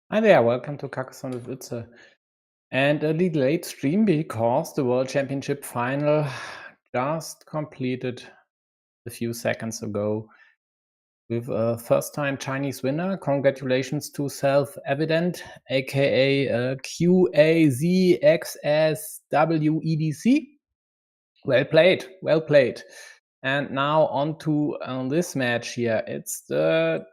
Hi there, welcome to Carcassonne with Utze. And a little late stream because the World Championship final just completed a few seconds ago with a first-time Chinese winner. Congratulations to Self-Evident, aka QAZXSWEDC. Well played, well played. And now on to this match here. It's the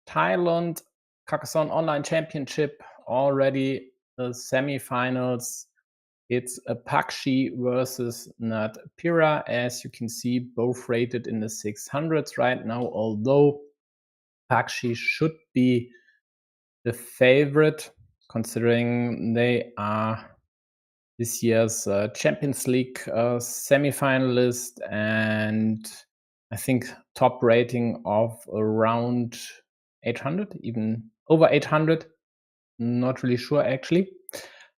Thailand Carcassonne Online Championship, already the semifinals. It's a Pakshe versus Natpeera. As you can see, both rated in the 600s right now, although Pakshe should be the favorite considering they are this year's Champions League semifinalist, and I think top rating of around 800, even over 800. Not really sure actually.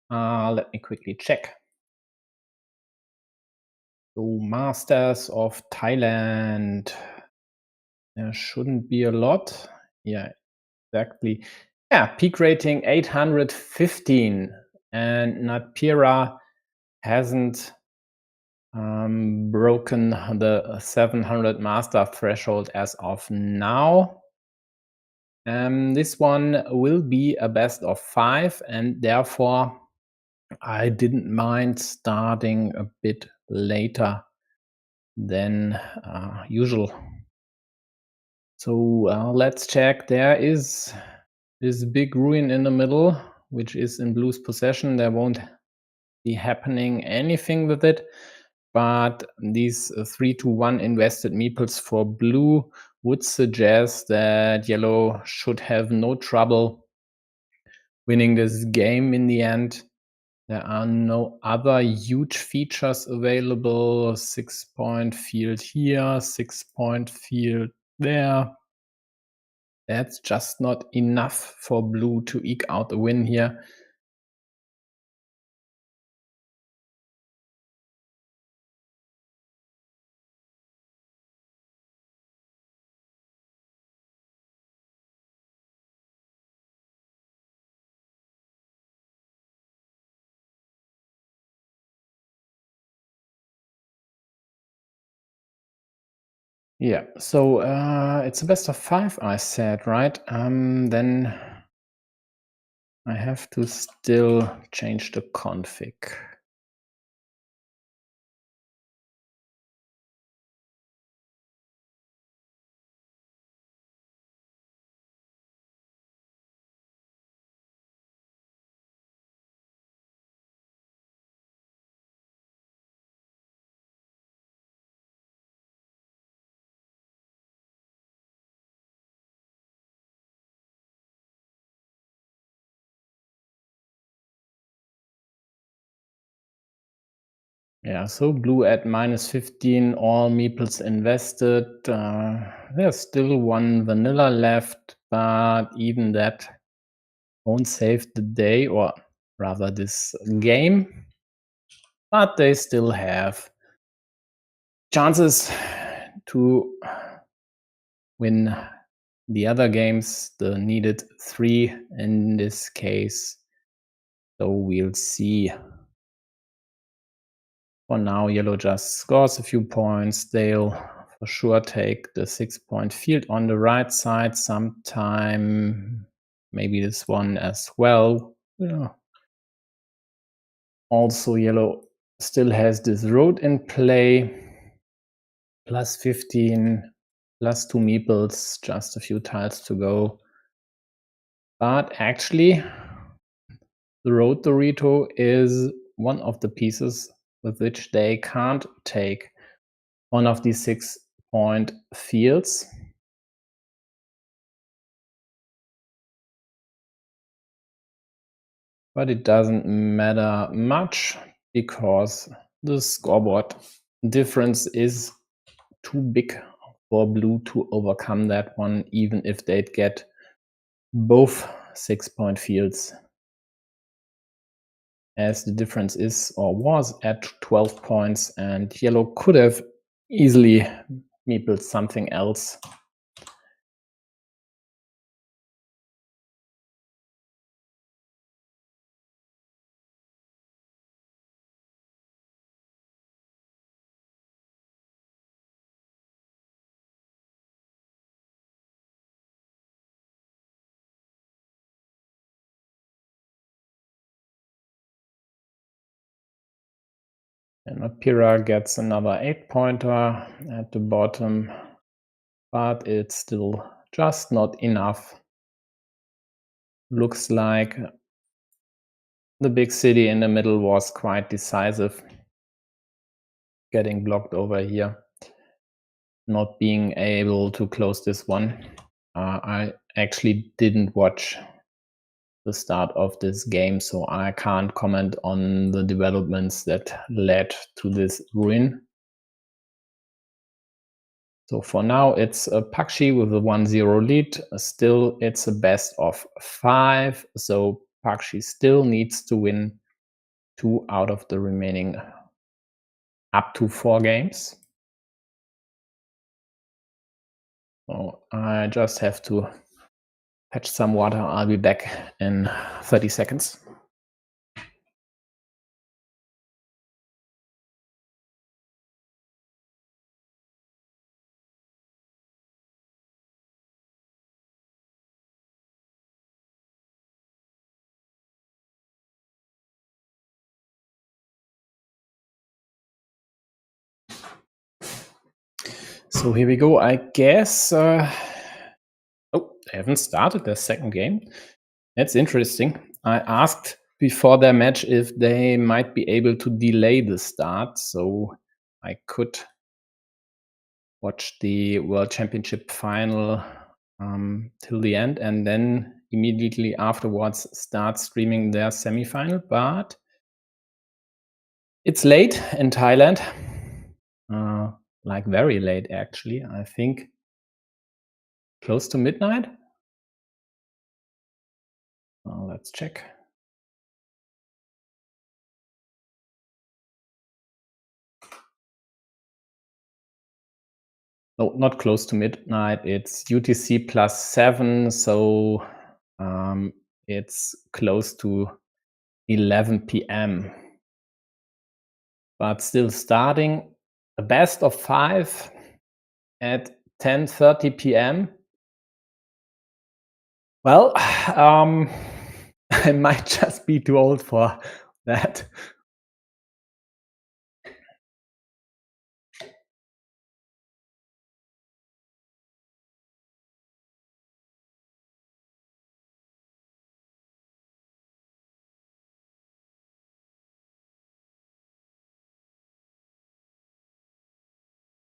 Let me quickly check. So Masters of Thailand. There shouldn't be a lot. Yeah, exactly. Yeah, peak rating 815, and Natpeera hasn't broken the 700 master threshold as of now. This one will be a best of 5, and therefore I didn't mind starting a bit later than usual. So let's check. There is this big ruin in the middle, which is in blue's possession. There won't be happening anything with it, but these 3-1 invested meeples for blue would suggest that yellow should have no trouble winning this game in the end. There are no other huge features available. 6-point field here, 6-point field there. That's just not enough for blue to eke out a win here. Yeah, so it's a best of 5, I said, right? Then I have to still change the config. Yeah, so blue at -15, all meeples invested. There's still one vanilla left, but even that won't save the day, or rather this game. But they still have chances to win the other games, the needed 3 in this case. So we'll see. For now, yellow just scores a few points. They'll for sure take the 6-point field on the right side sometime. Maybe this one as well. Yeah. Also, yellow still has this road in play. +15, +2 meeples, just a few tiles to go. But actually, the road Dorito is one of the pieces with which they can't take one of these 6-point fields. But it doesn't matter much because the scoreboard difference is too big for blue to overcome that one, even if they'd get both 6-point fields, as the difference is or was at 12 points, and yellow could have easily meepled something else. And Natpeera gets another 8-pointer at the bottom, but it's still just not enough. Looks like the big city in the middle was quite decisive, getting blocked over here, not being able to close this one. I actually didn't watch the start of this game, so I can't comment on the developments that led to this ruin. So for now, it's a Pakshe with a 1-0 lead. Still, it's a best of 5, so Pakshe still needs to win 2 out of the remaining up to 4 games. So I just have to fetch some water. I'll be back in 30 seconds. So here we go. I guess. Oh, they haven't started their second game. That's interesting. I asked before their match if they might be able to delay the start, so I could watch the World Championship final till the end, and then immediately afterwards start streaming their semifinal. But it's late in Thailand, like very late actually. I think close to midnight. Let's check. No, not close to midnight. It's UTC +7, so it's close to 11 p.m. But still starting a best of 5 at 10:30 p.m. Well, I might just be too old for that.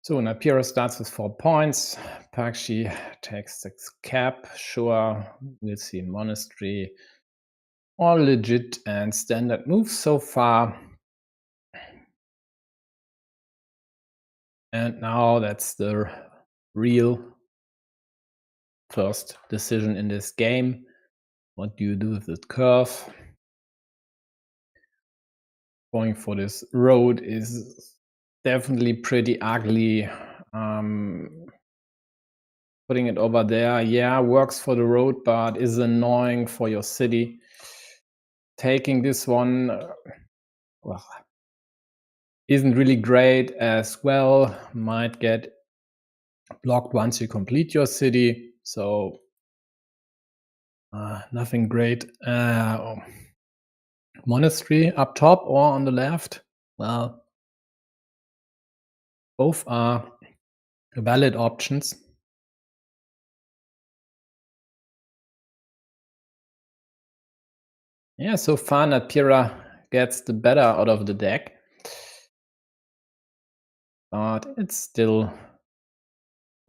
So Natpeera starts with 4 points. Pakshe takes the cap. Sure, we'll see Monastery. All legit and standard moves so far. And now that's the real first decision in this game. What do you do with this curve? Going for this road is definitely pretty ugly. Putting it over there, yeah, works for the road, but is annoying for your city. Taking this one, well, isn't really great as well. Might get blocked once you complete your city. So nothing great. Monastery up top or on the left? Well, both are valid options. Yeah, so far Natpeera gets the better out of the deck. But it's still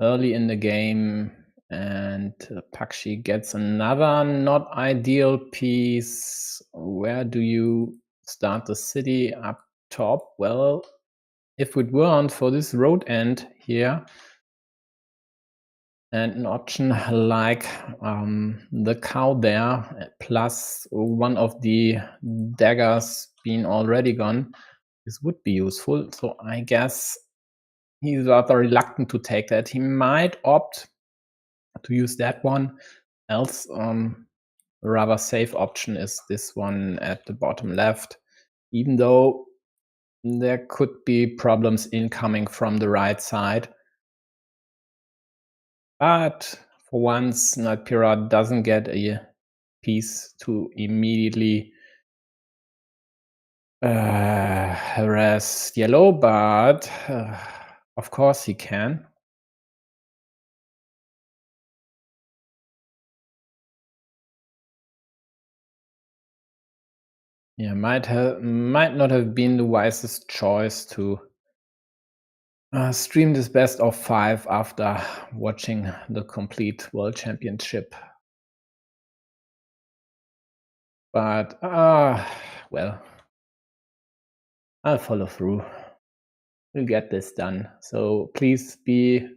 early in the game, and Pakshe gets another not ideal piece. Where do you start the city? Up top? Well, if it weren't for this road end here, and an option like the cow there, plus one of the daggers being already gone, this would be useful. So I guess he's rather reluctant to take that. He might opt to use that one. Else, a rather safe option is this one at the bottom left, even though there could be problems incoming from the right side. But for once, Natpeera doesn't get a piece to immediately harass yellow, but of course he can. Yeah, might not have been the wisest choice to stream this best of 5 after watching the complete World Championship. But well, I'll follow through. We'll get this done. So please be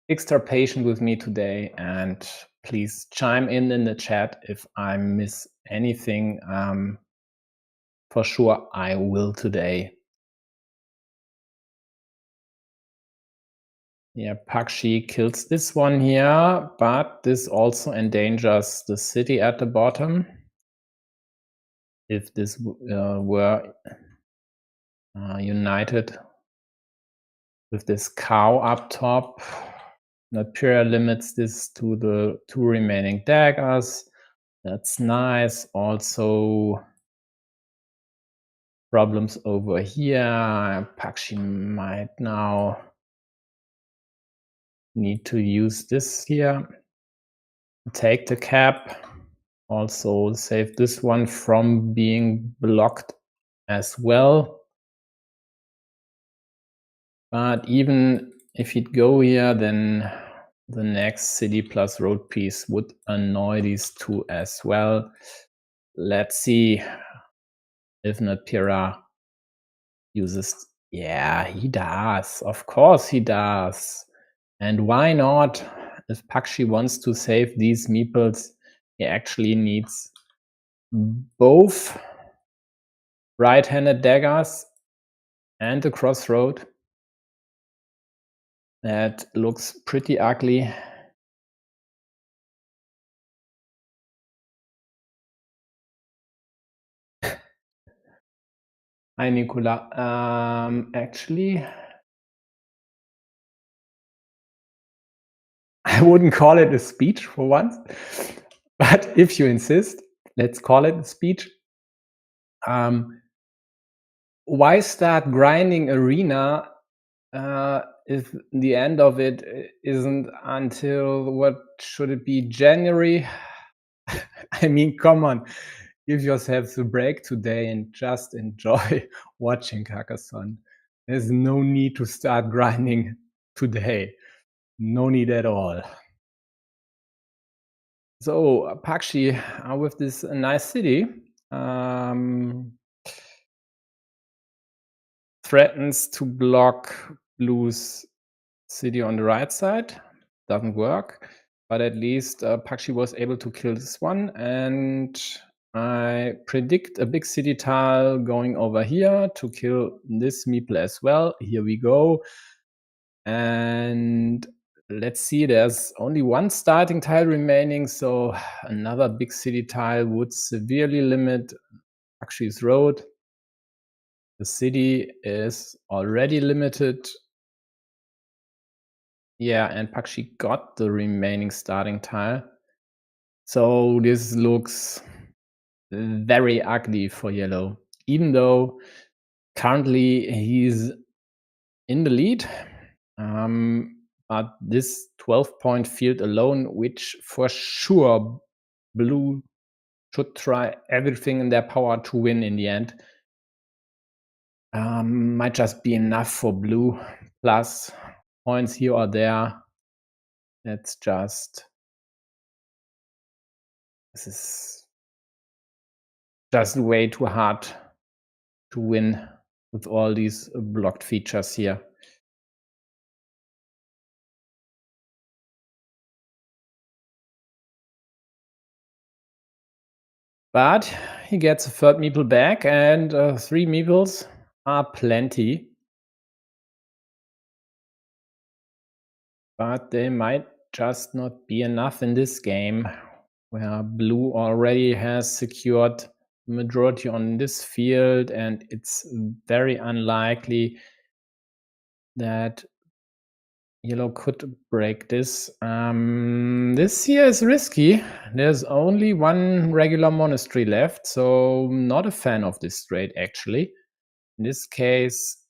extra patient with me today, and please chime in the chat if I miss anything. For sure, I will today. Yeah, Pakshe kills this one here, but this also endangers the city at the bottom. If this were united with this cow up top, Natpeera limits this to the 2 remaining daggers. That's nice. Also, problems over here. Pakshe might now need to use this here. Take the cap. Also save this one from being blocked as well. But even if he'd go here, then the next city plus road piece would annoy these two as well. Let's see if Natpeera uses. Yeah, he does. Of course he does. And why not? If Pakshe wants to save these meeples, he actually needs both right-handed daggers and the crossroad. That looks pretty ugly. Hi, Nicola. Actually, I wouldn't call it a speech for once, but if you insist, let's call it a speech. Why start grinding arena if the end of it isn't until, what should it be, January? I mean, come on, give yourselves a break today and just enjoy watching Carcassonne. There's no need to start grinding today. No need at all. So Pakshe with this nice city threatens to block Blue's city on the right side. Doesn't work, but at least Pakshe was able to kill this one, and I predict a big city tile going over here to kill this meeple as well. Here we go. And let's see, there's only one starting tile remaining, so another big city tile would severely limit Pakshe's road. The city is already limited. Yeah, and Pakshe got the remaining starting tile. So this looks very ugly for yellow, even though currently he's in the lead. But this 12-point field alone, which for sure Blue should try everything in their power to win in the end, might just be enough for Blue. Plus points here or there. It's just, this is just way too hard to win with all these blocked features here. But he gets a third meeple back, and 3 meeples are plenty. But they might just not be enough in this game, where Blue already has secured the majority on this field, and it's very unlikely that Yellow could break this. This here is risky. There's only one regular monastery left, so not a fan of this trade actually. In this case,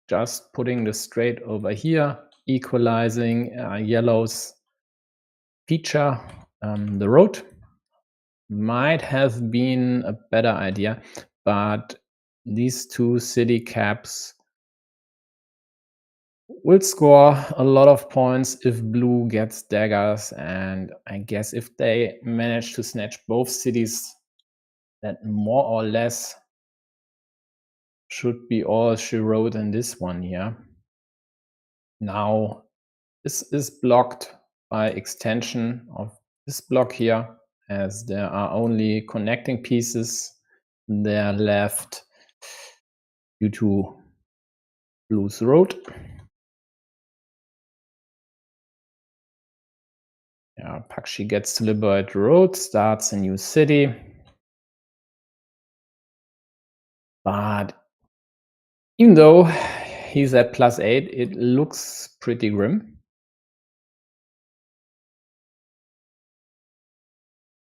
just putting the straight over here, equalizing yellow's feature, the road, might have been a better idea, but these two city caps will score a lot of points if blue gets daggers, and I guess if they manage to snatch both cities, that more or less should be all she wrote in this one here. Now this is blocked by extension of this block here, as there are only connecting pieces there left due to blue's road. Yeah, Pakshe gets to liberate the road, starts a new city. But even though he's at +8, it looks pretty grim.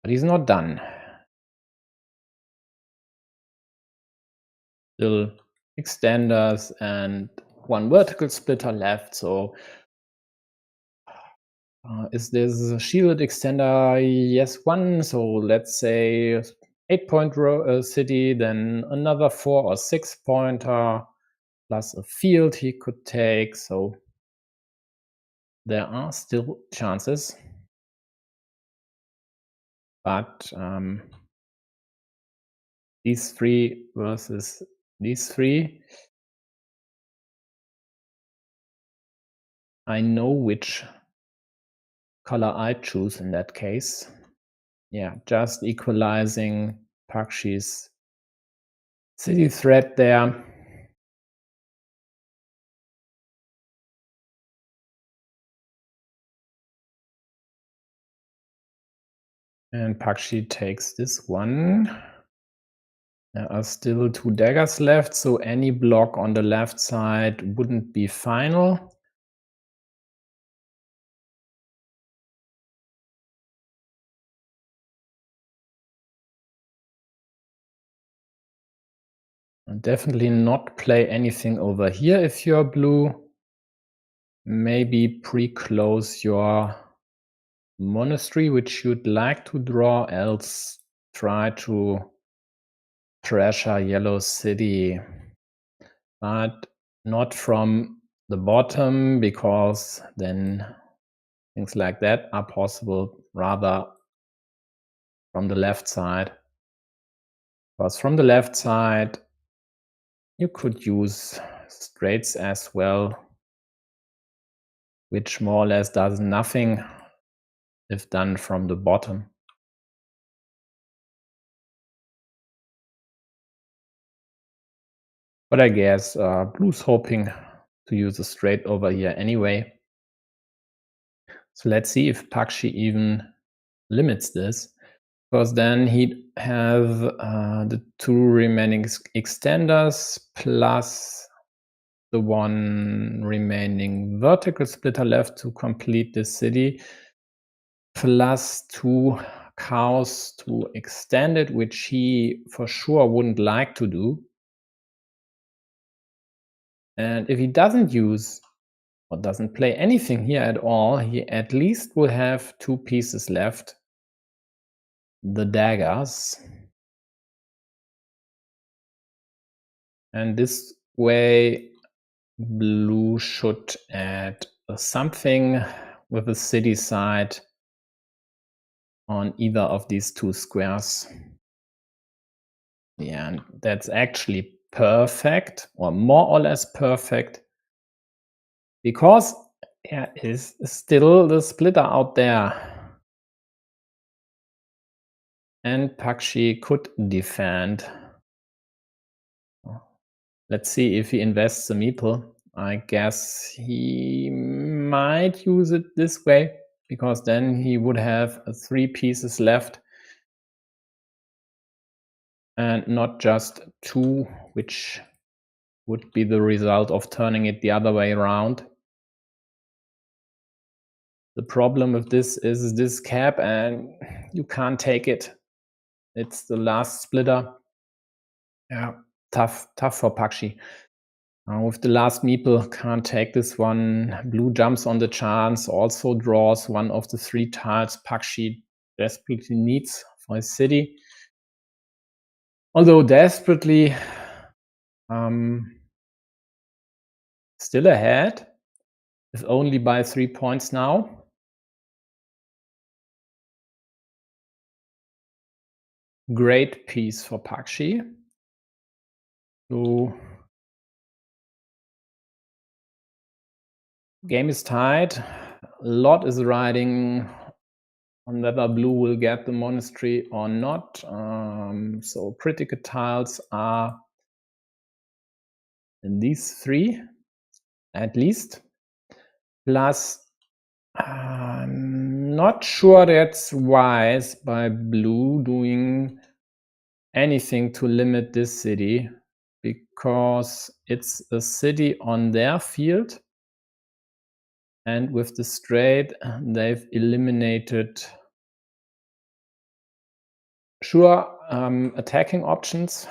But he's not done. Still extenders and one vertical splitter left, so is this a shielded extender? Yes, one. So let's say 8-point city, then another 4 or 6-pointer, plus a field he could take. So there are still chances. But these three versus these three, I know which color I choose in that case. Yeah, just equalizing Pakshe's city threat there. And Pakshe takes this one. There are still 2 daggers left, so any block on the left side wouldn't be final. And definitely not play anything over here if you're blue. Maybe pre-close your monastery, which you'd like to draw, else try to pressure yellow city, but not from the bottom, because then things like that are possible, rather from the left side. Because from the left side you could use straights as well, which more or less does nothing if done from the bottom. But I guess blue's hoping to use a straight over here anyway. So let's see if Pakshe even limits this, because then he'd have the 2 remaining extenders plus the 1 remaining vertical splitter left to complete the city, plus 2 cows to extend it, which he for sure wouldn't like to do. And if he doesn't use or doesn't play anything here at all, he at least will have 2 pieces left, the daggers. And this way blue should add something with a city side on either of these 2 squares. Yeah, and that's actually perfect, or more or less perfect, because there is still the splitter out there. And Pakshe could defend. Let's see if he invests a meeple. I guess he might use it this way, because then he would have 3 pieces left and not just 2, which would be the result of turning it the other way around. The problem with this is this cap, and you can't take it. It's the last splitter. Yeah, tough for Pakshe. With the last meeple, can't take this one. Blue jumps on the chance, also draws one of the 3 tiles Pakshe desperately needs for his city. Although desperately, still ahead, if only by 3 points now. Great piece for Pakshe. So game is tied. A lot is riding on whether blue will get the monastery or not. So critical tiles are in these 3 at least. Plus, I'm not sure that's wise by blue doing anything to limit this city, because it's a city on their field, and with the straight they've eliminated attacking options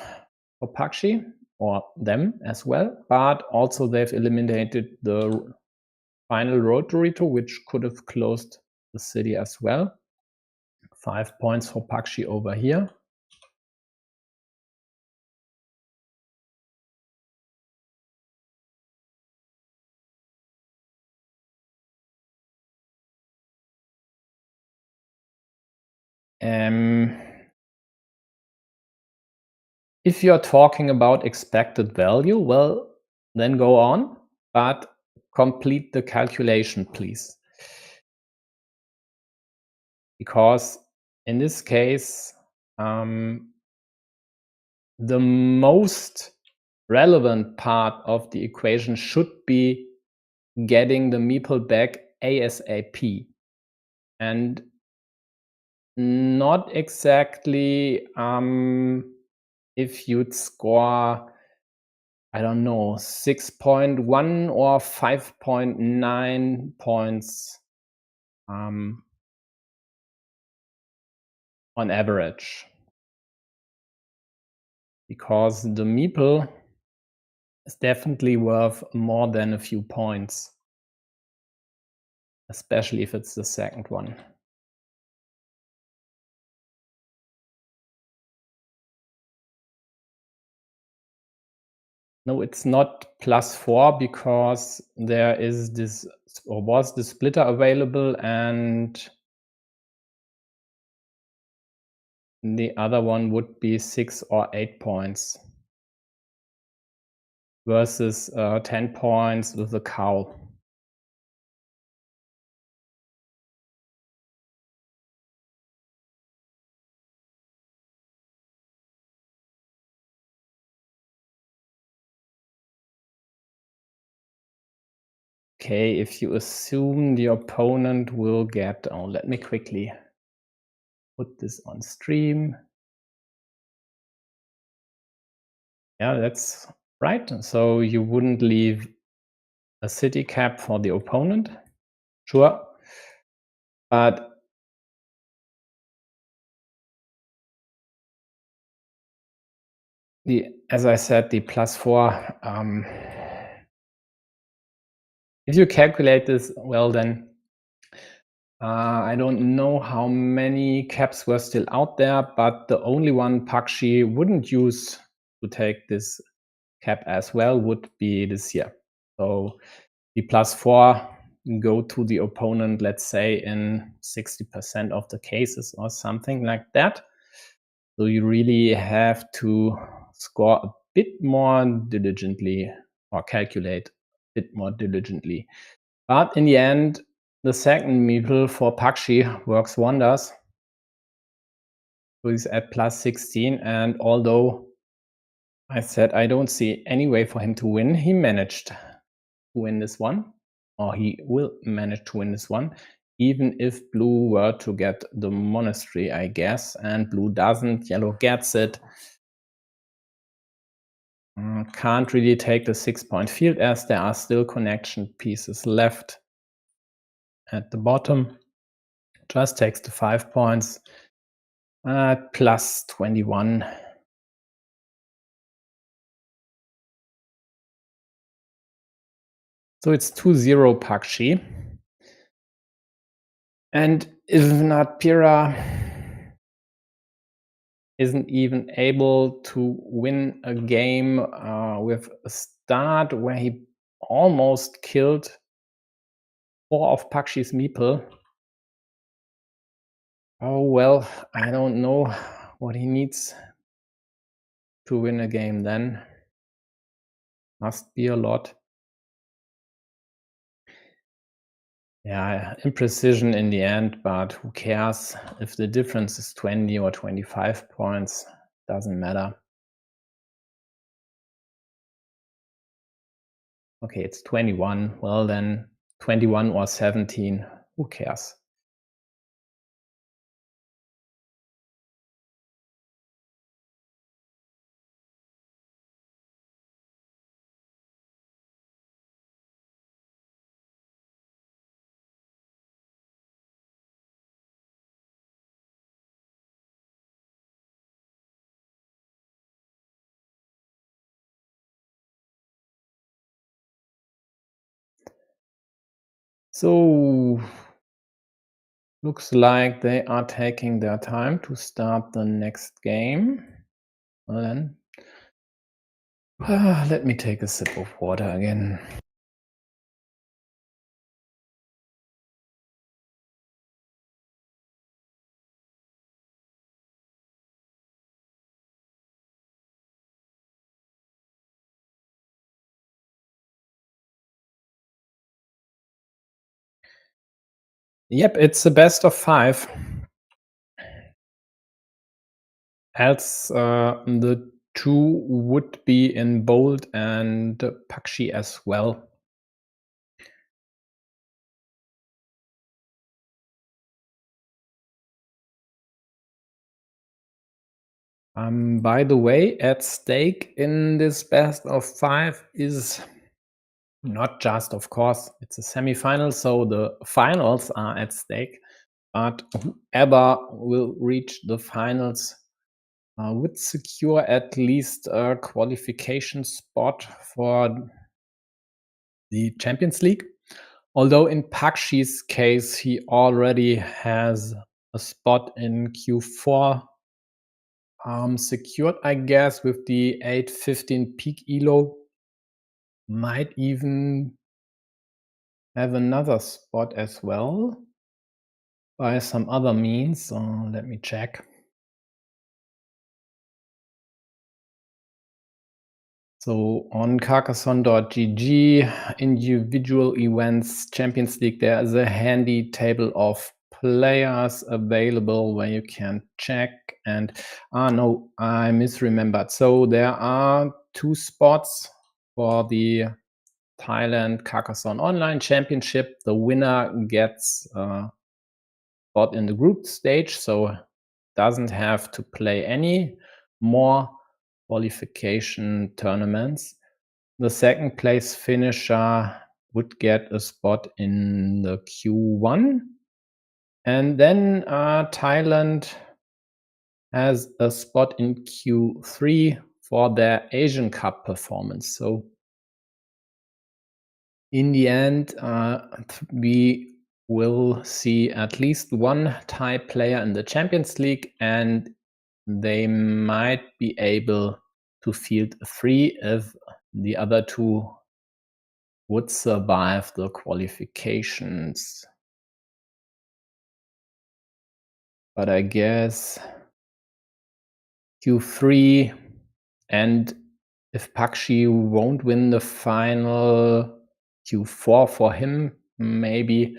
for Pakshe, or them as well, but also they've eliminated the final road Dorito, which could have closed the city as well. 5 points for Pakshe over here. If you're talking about expected value, well, then go on, but complete the calculation, please. Because in this case, the most relevant part of the equation should be getting the meeple back ASAP, and not exactly if you'd score, I don't know, 6.1 or 5.9 points on average. Because the meeple is definitely worth more than a few points, especially if it's the second one. No, it's not +4 because there is this, or was the splitter available, and the other one would be 6 or 8 points versus 10 points with the cow. Okay, if you assume the opponent will get, let me quickly put this on stream. Yeah, that's right. So you wouldn't leave a city cap for the opponent, sure, but as I said, the +4, if you calculate this, well, then I don't know how many caps were still out there, but the only one Pakshe wouldn't use to take this cap as well would be this here. So the +4 go to the opponent, let's say in 60% of the cases or something like that. So you really have to score a bit more diligently, or calculate a bit more diligently. But in the end, the second meeple for Pakshe works wonders. So he's at +16, and although I said I don't see any way for him to win, he managed to win this one, or he will manage to win this one, even if blue were to get the monastery, I guess, and blue doesn't, yellow gets it. Can't really take the 6-point field as there are still connection pieces left at the bottom. Just takes the 5 points plus 21. So it's 2-0 Pakshe. And if Natpeera isn't even able to win a game with a start where he almost killed 4 of Pakshe's meeple. Oh well, I don't know what he needs to win a game then. Must be a lot. Yeah, imprecision in the end, but who cares if the difference is 20 or 25 points, doesn't matter. Okay, it's 21. Well then, 21 or 17, who cares? So, looks like they are taking their time to start the next game. Well then, let me take a sip of water again. Yep, it's a best of 5. Else, the 2 would be in bold and Pakshe as well. By the way, at stake in this best of 5 is not just, of course, it's a semifinal, so the finals are at stake, but whoever will reach the finals would secure at least a qualification spot for the Champions League. Although in Pakshe's case, he already has a spot in Q4 secured, I guess, with the 815 peak elo. Might even have another spot as well by some other means. Let me check. So on Carcassonne.gg, individual events, Champions League, there is a handy table of players available where you can check. And no, I misremembered. So there are 2 spots for the Thailand Carcassonne Online Championship. The winner gets a spot in the group stage, so doesn't have to play any more qualification tournaments. The second place finisher would get a spot in the Q1. And then Thailand has a spot in Q3 for their Asian Cup performance. So in the end, we will see at least 1 Thai player in the Champions League, and they might be able to field 3 if the other 2 would survive the qualifications. But I guess Q3, and if Pakshe won't win the final, Q4 for him, maybe.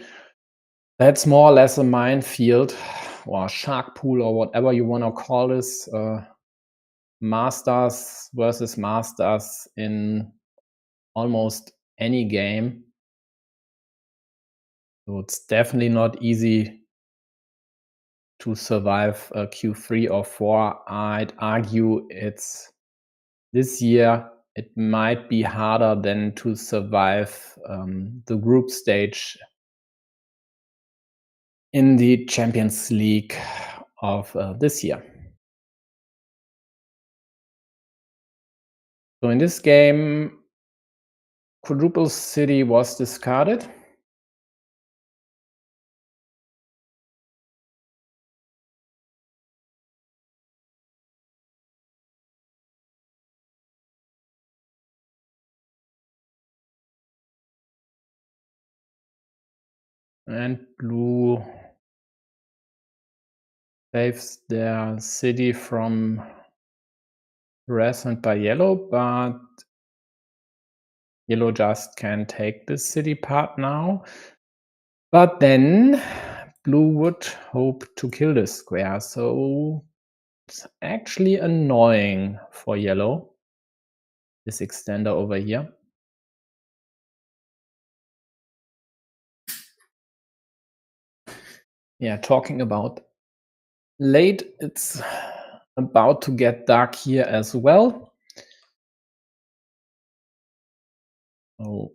That's more or less a minefield or shark pool or whatever you want to call this. Masters versus Masters in almost any game. So it's definitely not easy to survive a Q3 or 4. I'd argue it's this year it might be harder than to survive the group stage in the Champions League of this year. So in this game, quadruple city was discarded. And blue saves their city from harassment by yellow, but yellow just can take this city part now. But then blue would hope to kill this square, so it's actually annoying for yellow, this extender over here. Yeah, talking about late, it's about to get dark here as well. Oh.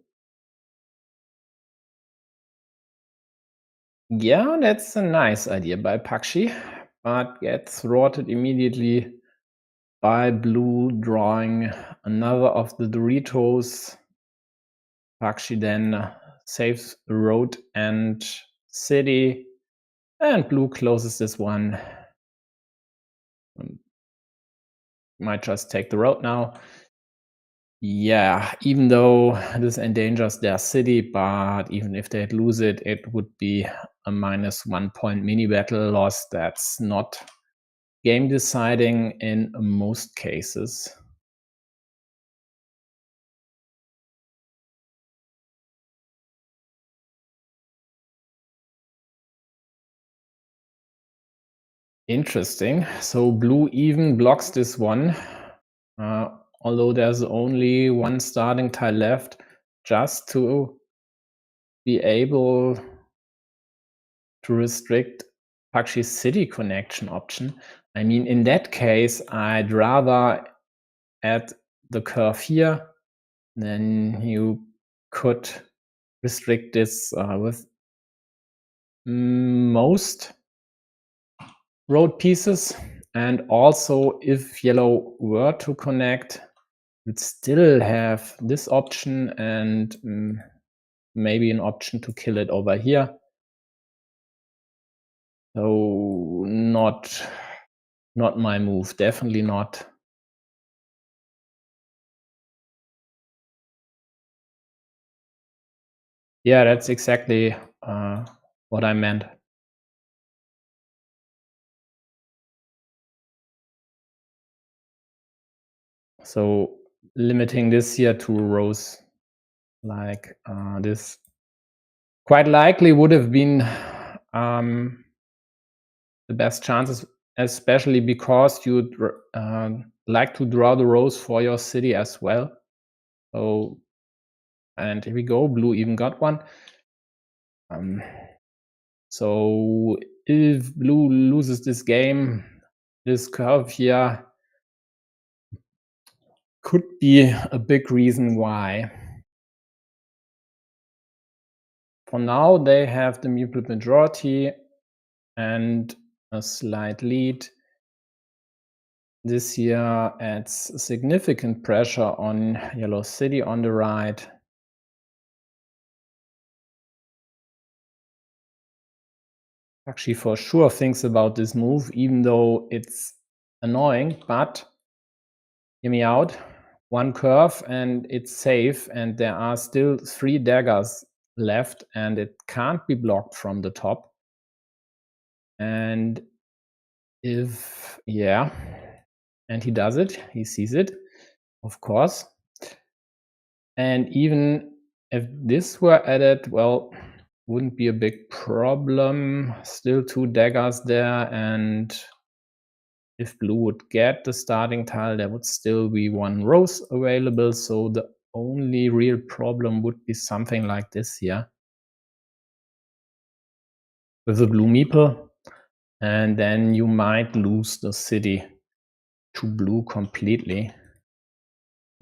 Yeah, that's a nice idea by Pakshe, but gets thwarted immediately by blue drawing another of the Doritos. Pakshe then saves the road and city, and blue closes this one. Might just take the road now. Yeah, even though this endangers their city, but even if they'd lose it, it would be a -1 point mini battle loss. That's not game deciding in most cases. Interesting. So blue even blocks this one, although there's only one starting tile left, just to be able to restrict Pakshe's city connection option. I mean, in that case, I'd rather add the curve here, then you could restrict this with most road pieces. And also, if yellow were to connect, you'd still have this option and maybe an option to kill it over here. So not my move, definitely not. Yeah, that's exactly what I meant. So limiting this here to rows like this quite likely would have been the best chances, especially because you'd like to draw the rows for your city as well. So, and here we go, blue even got one. So if blue loses this game, this curve here could be a big reason why. For now, they have the meeple majority and a slight lead. This here adds significant pressure on yellow city on the right. Pakshe for sure thinks about this move, even though it's annoying, but hear me out. One curve and it's safe, and there are still 3 daggers left, and it can't be blocked from the top. And if, yeah, and he does it, he sees it, of course. And even if this were added, well, wouldn't be a big problem. Still 2 daggers there, and if blue would get the starting tile, there would still be 1 rose available. So the only real problem would be something like this here with a blue meeple, and then you might lose the city to blue completely.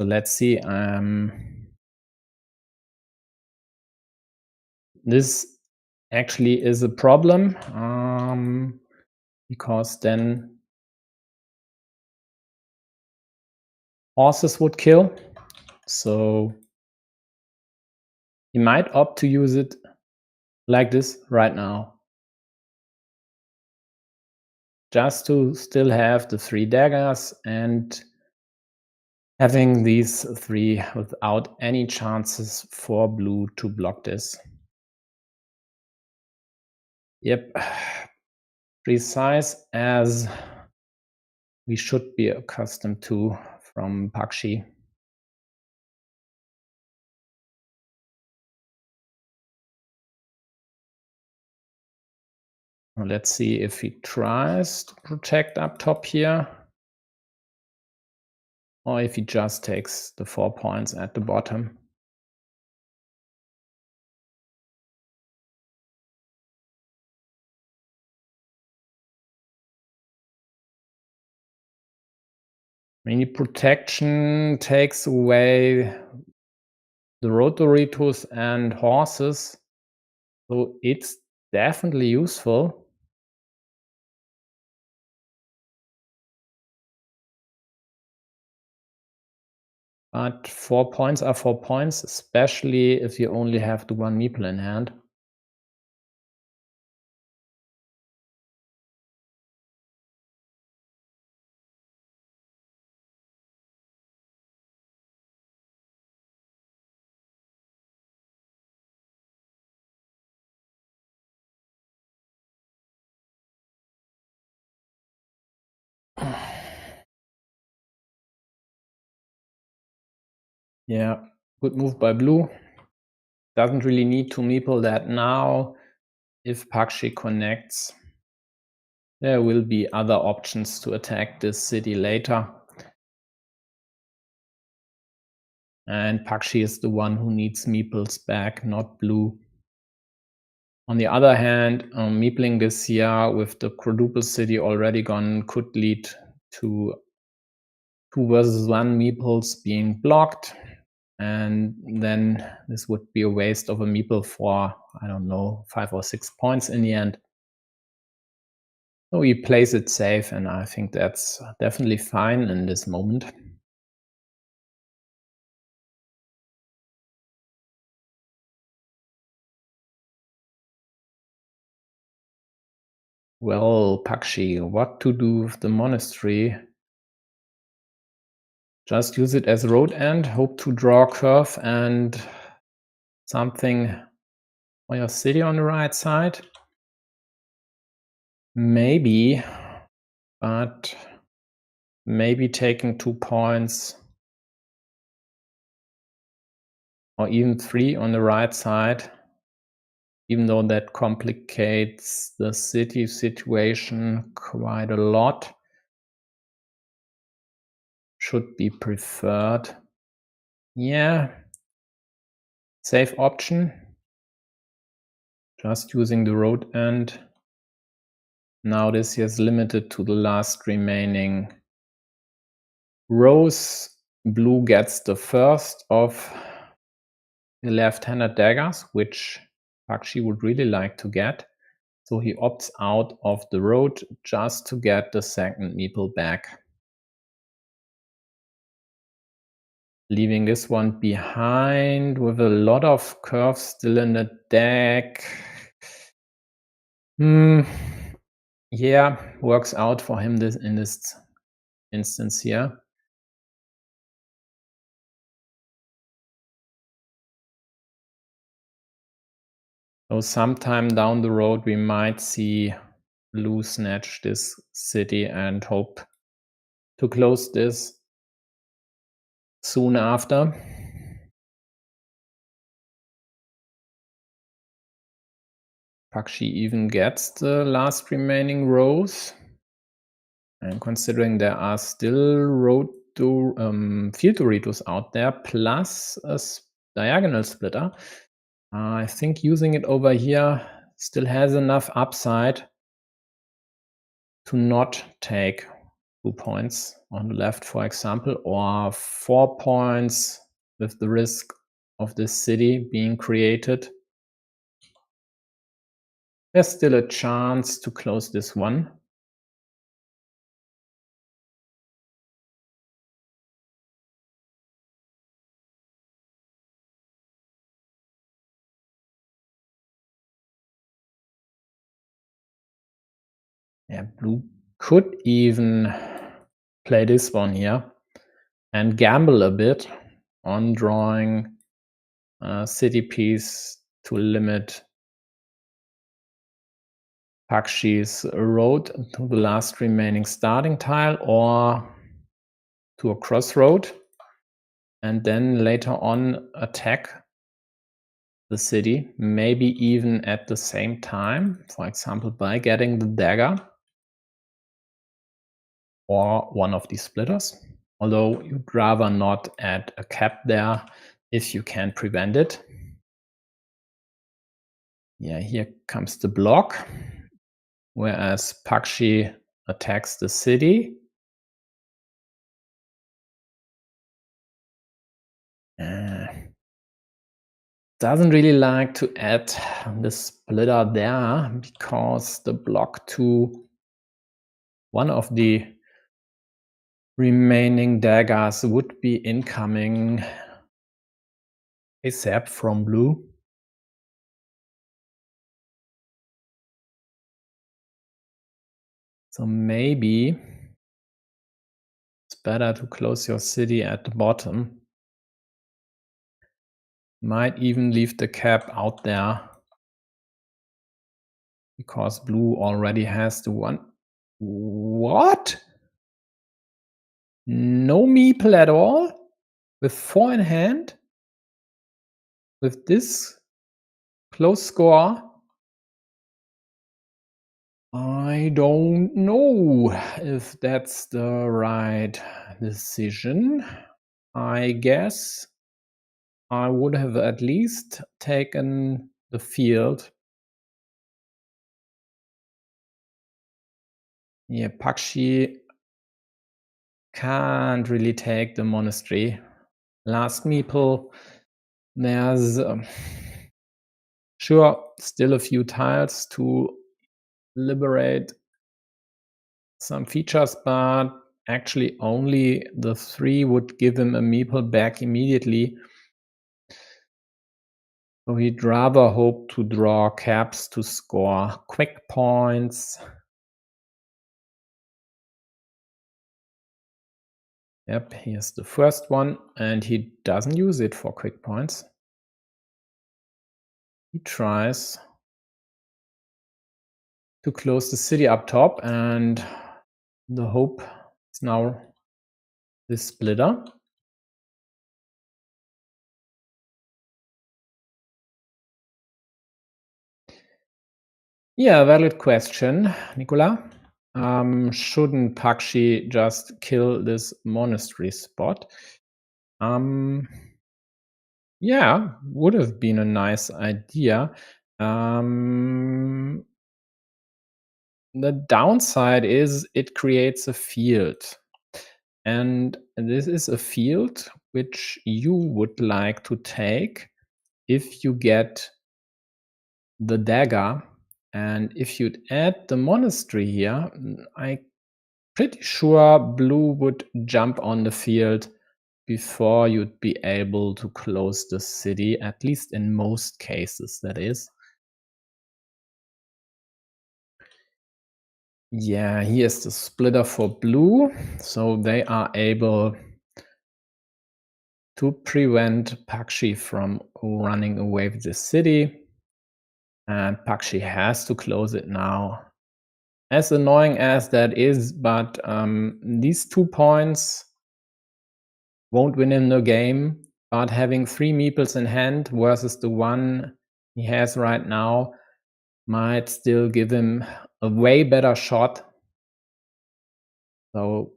So let's see. This actually is a problem because then horses would kill. So he might opt to use it like this right now, just to still have the 3 daggers and having these 3 without any chances for blue to block this. Yep, precise as we should be accustomed to from Pakshe. Let's see if he tries to protect up top here, or if he just takes the 4 points at the bottom. Mini protection takes away the rotoritos and horses, so it's definitely useful. But 4 points are 4 points, especially if you only have the 1 meeple in hand. Yeah, good move by blue. Doesn't really need to meeple that now. If Pakshe connects, there will be other options to attack this city later. And Pakshe is the one who needs meeples back, not blue. On the other hand, meepling this here with the quadruple city already gone could lead to 2 versus 1 meeples being blocked. And then this would be a waste of a meeple for, I don't know, 5 or 6 points in the end. So he plays it safe, and I think that's definitely fine in this moment. Well, Pakshe, what to do with the monastery? Just use it as road end, hope to draw a curve and something for your city on the right side. Maybe, but maybe taking 2 points or even 3 on the right side, even though that complicates the city situation quite a lot, should be preferred. Yeah, safe option. Just using the road end. Now this is limited to the last remaining rows. Blue gets the first of the left-handed daggers, which Pakshe would really like to get. So he opts out of the road just to get the second meeple back. Leaving this one behind with a lot of curves still in the deck. Yeah, works out for him in this instance here. So sometime down the road we might see blue snatch this city and hope to close this soon after. Pakshe even gets the last remaining rows. And considering there are still road to field Doritos out there, plus a diagonal splitter, I think using it over here still has enough upside to not take 2 points on the left, for example, or 4 points with the risk of this city being created. There's still a chance to close this one. Yeah, blue could even play this one here and gamble a bit on drawing a city piece to limit Pakshe's road to the last remaining starting tile or to a crossroad, and then later on attack the city, maybe even at the same time, for example, by getting the dagger or one of these splitters. Although you'd rather not add a cap there if you can prevent it. Yeah, here comes the block, whereas Pakshe attacks the city. Doesn't really like to add the splitter there because the block to one of the remaining daggers would be incoming ASAP from blue. So maybe it's better to close your city at the bottom. Might even leave the cap out there because blue already has the one. What? No meeple at all? With 4 in hand? With this close score? I don't know if that's the right decision. I guess I would have at least taken the field. Yeah, Pakshe can't really take the monastery. Last meeple, there's sure still a few tiles to liberate some features, but actually only the 3 would give him a meeple back immediately. So he'd rather hope to draw caps to score quick points. Yep, here's the first one, and he doesn't use it for quick points. He tries to close the city up top, and the hope is now this splitter. Yeah, valid question, Nicola. Shouldn't Pakshe just kill this monastery spot? Yeah, would have been a nice idea. The downside is it creates a field. And this is a field which you would like to take if you get the dagger. And if you'd add the monastery here, I'm pretty sure blue would jump on the field before you'd be able to close the city, at least in most cases, that is. Yeah, here's the splitter for blue, so they are able to prevent Pakshe from running away with the city. And Pakshe has to close it now. As annoying as that is, but these 2 points won't win him the game. But having 3 meeples in hand versus the 1 he has right now might still give him a way better shot. So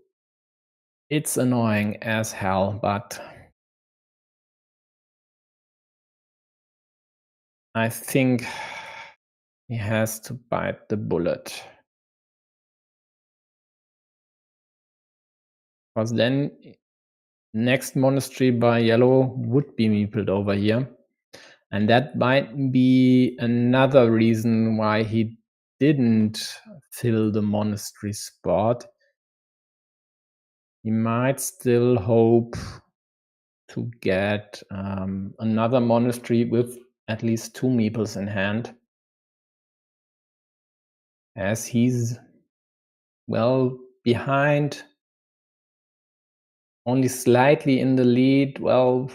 it's annoying as hell, but I think he has to bite the bullet. because then next monastery by yellow would be meepled over here. And that might be another reason why he didn't fill the monastery spot. He might still hope to get another monastery with at least 2 meeples in hand, as he's well behind, only slightly in the lead. Well,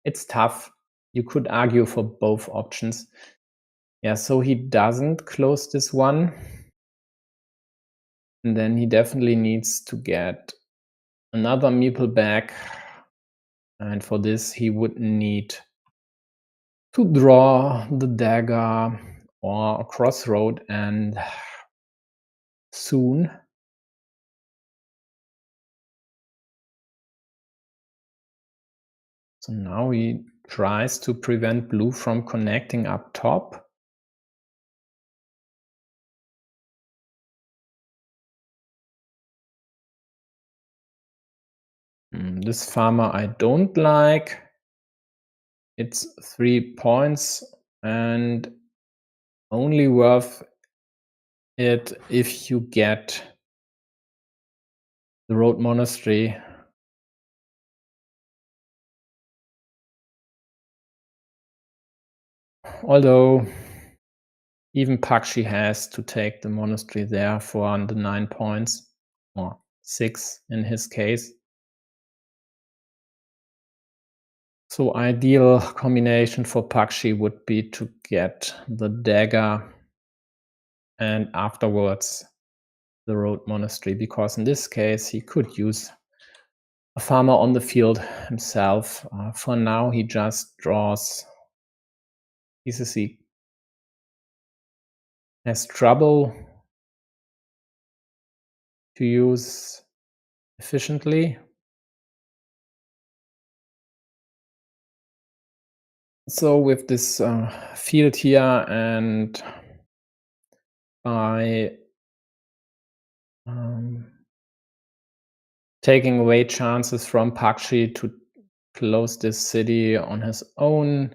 it's tough. You could argue for both options. Yeah, so he doesn't close this one. And then he definitely needs to get another meeple back. And for this, he would need to draw the dagger or a crossroad, and soon. So now he tries to prevent blue from connecting up top. This farmer I don't like. It's 3 points and only worth it if you get the road monastery. Although even Pakshe has to take the monastery there for the 9 points, or 6 in his case. So ideal combination for Pakshe would be to get the dagger and afterwards the road monastery, because in this case he could use a farmer on the field himself. For now he just draws pieces he has trouble to use efficiently. So with this field here, and by taking away chances from Pakshe to close this city on his own,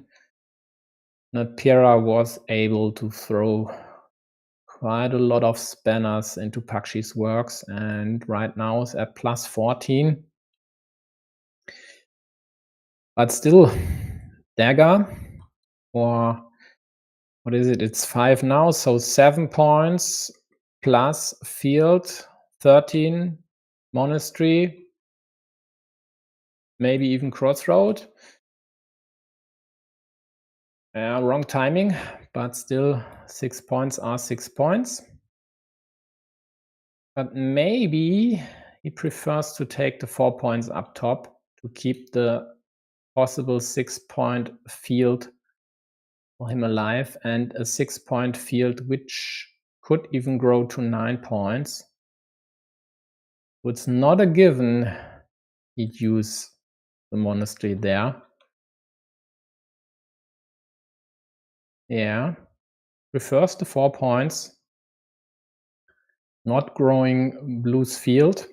Natpeera-ch was able to throw quite a lot of spanners into Pakshe's works, and right now is at plus 14. But still, dagger, or what is it? It's 5 now, so 7 points plus field, 13 monastery, maybe even crossroad. Wrong timing, but still 6 points are 6 points. But maybe he prefers to take the 4 points up top to keep the possible 6-point field for him alive, and a 6-point field which could even grow to 9 points. So it's not a given he'd use the monastery there. Yeah, prefers the 4 points, not growing blue's field.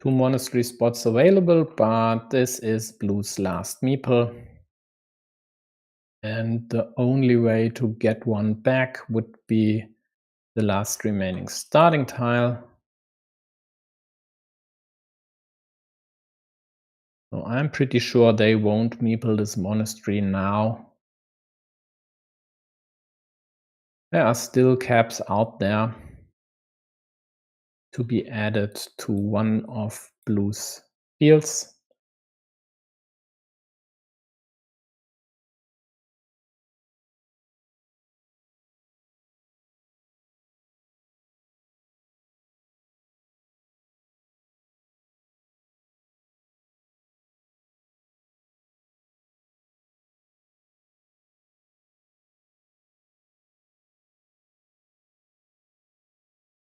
Two monastery spots available, but this is blue's last meeple. And the only way to get one back would be the last remaining starting tile. So I'm pretty sure they won't meeple this monastery now. There are still caps out there to be added to one of blue's fields.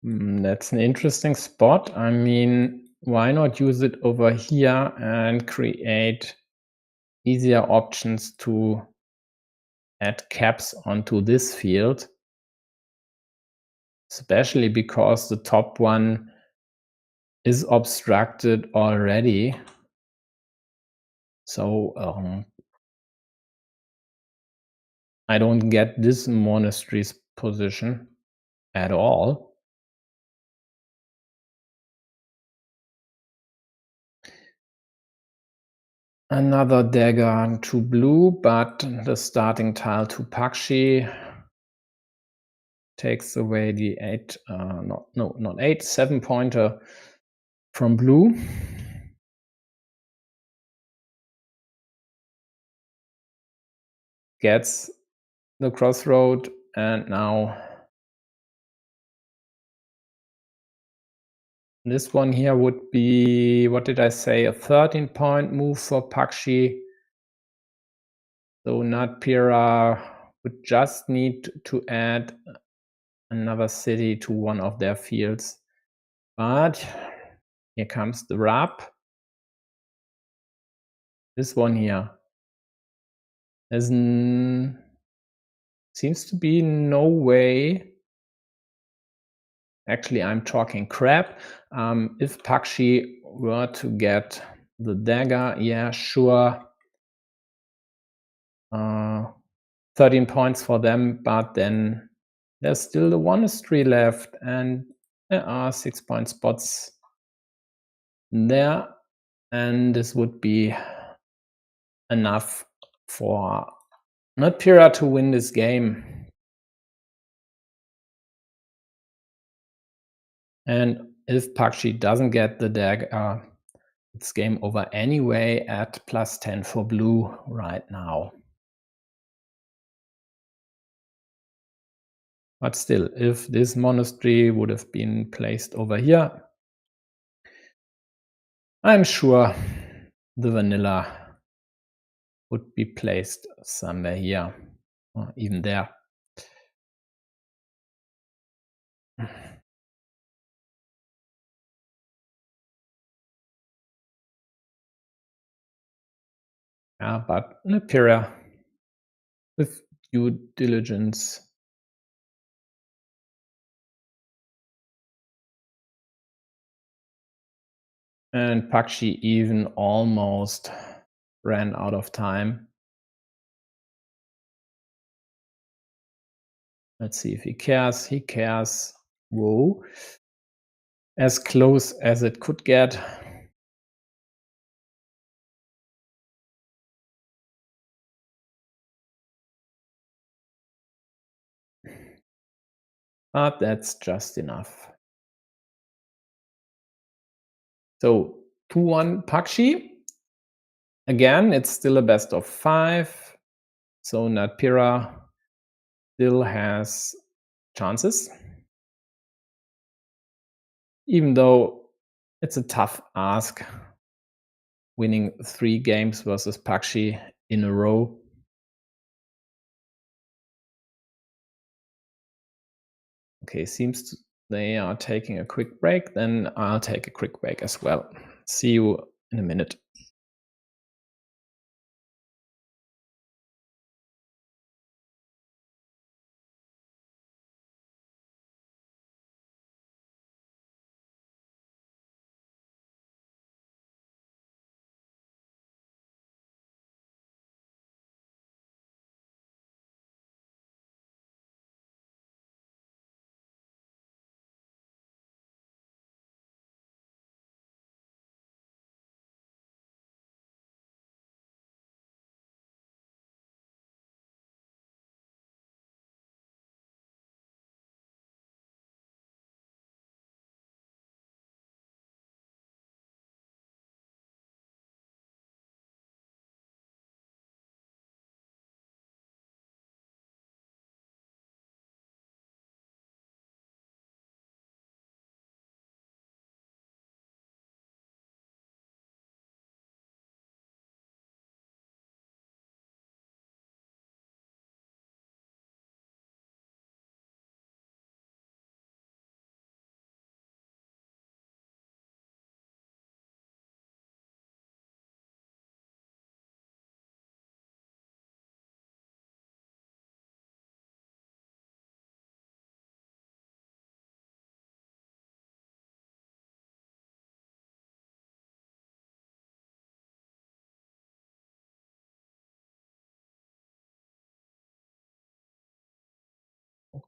That's an interesting spot. I mean, why not use it over here and create easier options to add caps onto this field, especially because the top one is obstructed already. So I don't get this monastery's position at all. Another dagger to blue, but the starting tile to Pakshe takes away the 7-pointer from blue. Gets the crossroad, and now this one here would be, what did I say, a 13-point move for Pakshe. So Natpeera would just need to add another city to one of their fields. But here comes the rub. This one here. There's seems to be no way. Actually, I'm talking crap. If Pakshe were to get the dagger, yeah, sure. 13 points for them, but then there's still the monastery left, and there are 6-point spots there, and this would be enough for Natpeera to win this game. And if Pakshe doesn't get the dagger, it's game over anyway at +10 for blue right now. But still, if this monastery would have been placed over here, I'm sure the vanilla would be placed somewhere here, or even there. Yeah, but Natpeera, with due diligence, and Pakshe even almost ran out of time. Let's see if he cares. He cares. Whoa. As close as it could get. But that's just enough. So 2-1 Pakshe. Again, it's still a best of 5. So Natpeera still has chances. Even though it's a tough ask, winning 3 games versus Pakshe in a row. Okay, seems they are taking a quick break. Then I'll take a quick break as well. See you in a minute.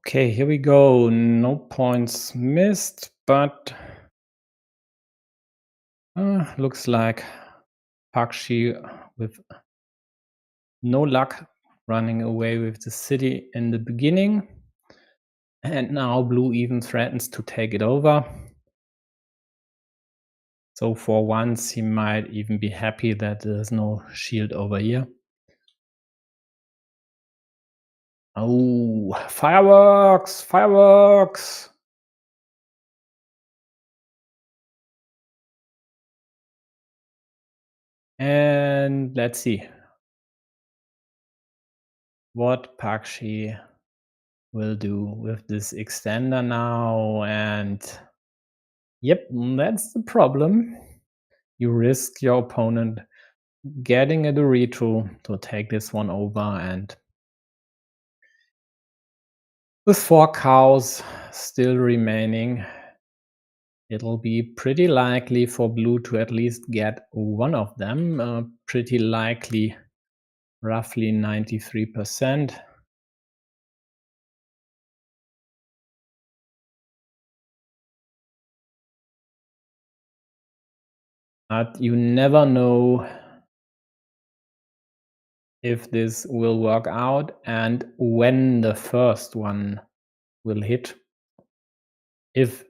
Okay, here we go. No points missed, but looks like Pakshe with no luck running away with the city in the beginning. And now blue even threatens to take it over. So for once, he might even be happy that there's no shield over here. Oh, fireworks! Fireworks! And let's see what Pakshe will do with this extender now. And yep, that's the problem. You risk your opponent getting a Dorito to take this one over, and with 4 cows still remaining, it'll be pretty likely for blue to at least get one of them. Pretty likely, roughly 93%. But you never know if this will work out and when the first one will hit. If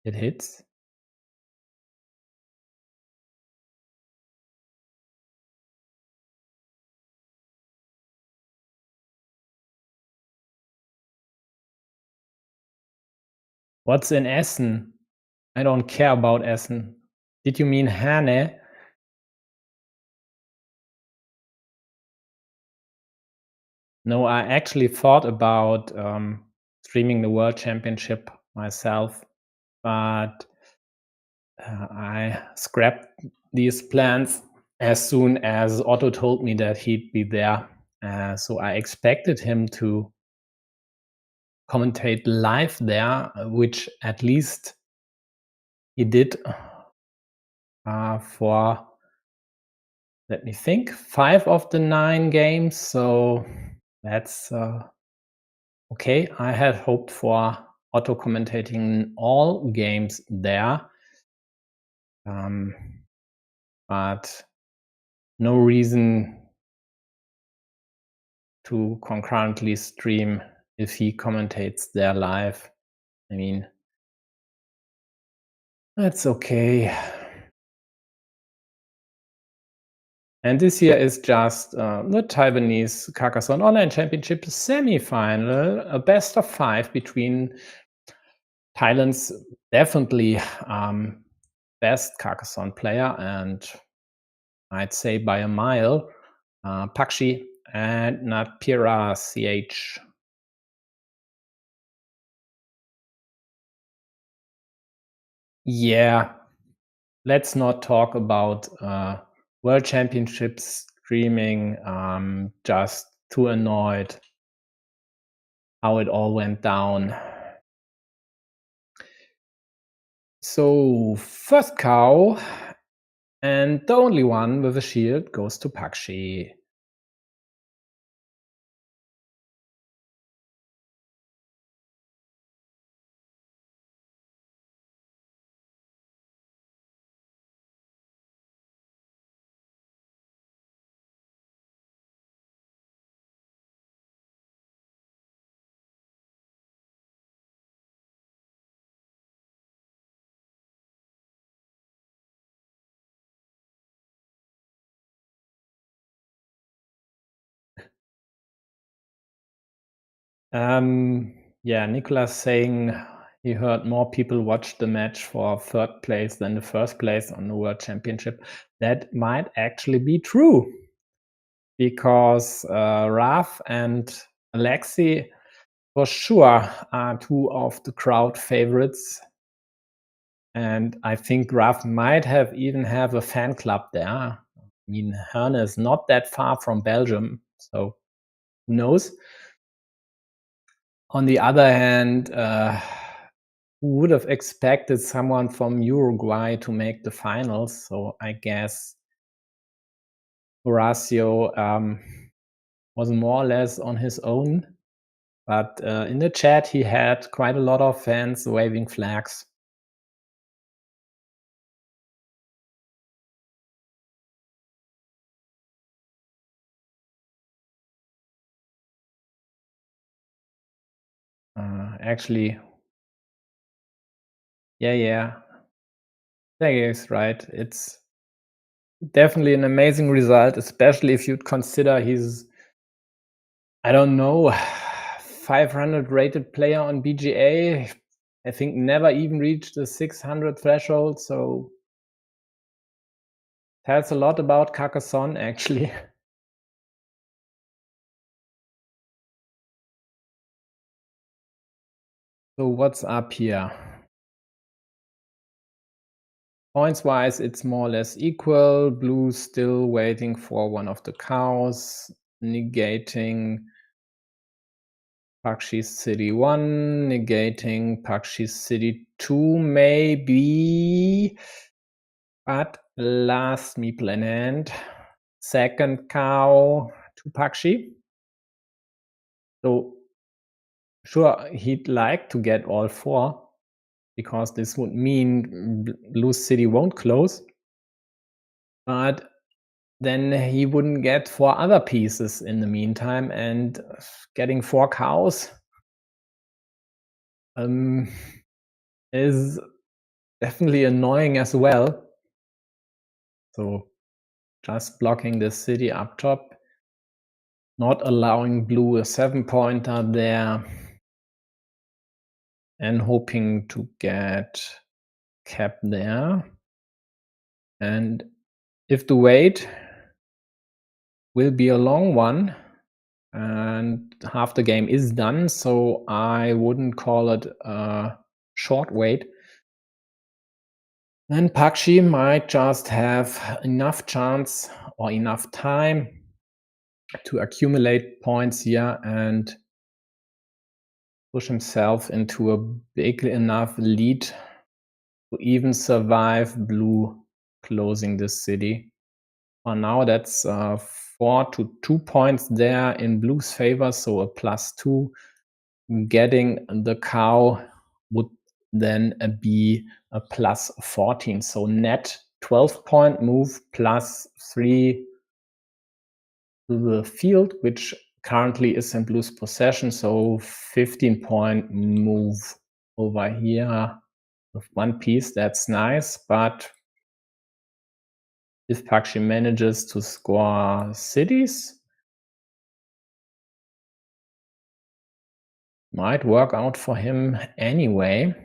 it hits. What's in Essen? I don't care about Essen. Did you mean Herne? No, I actually thought about streaming the World Championship myself, but I scrapped these plans as soon as Otto told me that he'd be there. So I expected him to commentate live there, which at least he did for, let me think, 5 of the 9 games. So that's okay. I had hoped for Otto commentating all games there. But no reason to concurrently stream if he commentates there live. I mean, that's okay. And this here is just the Taiwanese Carcassonne Online Championship semi-final, a best of 5 between Thailand's definitely best Carcassonne player, and I'd say by a mile, Pakshe and Natpeera-ch. Yeah, let's not talk about World Championships streaming. Just too annoyed how it all went down. So first cow, and the only one with a shield goes to Pakshe. Yeah, Nicolas saying he heard more people watch the match for 3rd place than the 1st place on the World Championship. That might actually be true, because Raf and Alexi for sure are 2 of the crowd favorites. And I think Raf might have even have a fan club there. I mean, Herne is not that far from Belgium, so who knows? On the other hand, who would have expected someone from Uruguay to make the finals? So I guess Horacio was more or less on his own. But in the chat, he had quite a lot of fans waving flags. Actually, yeah. That is right. It's definitely an amazing result, especially if you'd consider he's, I don't know, 500 rated player on BGA. I think never even reached the 600 threshold, so tells a lot about Carcassonne, actually. So what's up here? Points-wise, it's more or less equal. Blue still waiting for one of the cows, negating Pakshe City 1, negating Pakshe City 2, maybe. But last meeple in hand. Second cow to Pakshe. So sure, he'd like to get all 4, because this would mean Blue City won't close. But then he wouldn't get 4 other pieces in the meantime, and getting 4 cows is definitely annoying as well. So just blocking the city up top, not allowing blue a 7-pointer there, and hoping to get cap there. And if the wait will be a long one, and half the game is done, so I wouldn't call it a short wait, then Pakshe might just have enough chance or enough time to accumulate points here and push himself into a big enough lead to even survive blue closing this city. For now, that's 4 to 2 points there in blue's favor, so a +2. Getting the cow would then be a +14. So net 12-point move +3 to the field, which currently is in blue's possession. So 15-point move over here with 1 piece. That's nice, but if Pakshe manages to score cities, might work out for him anyway.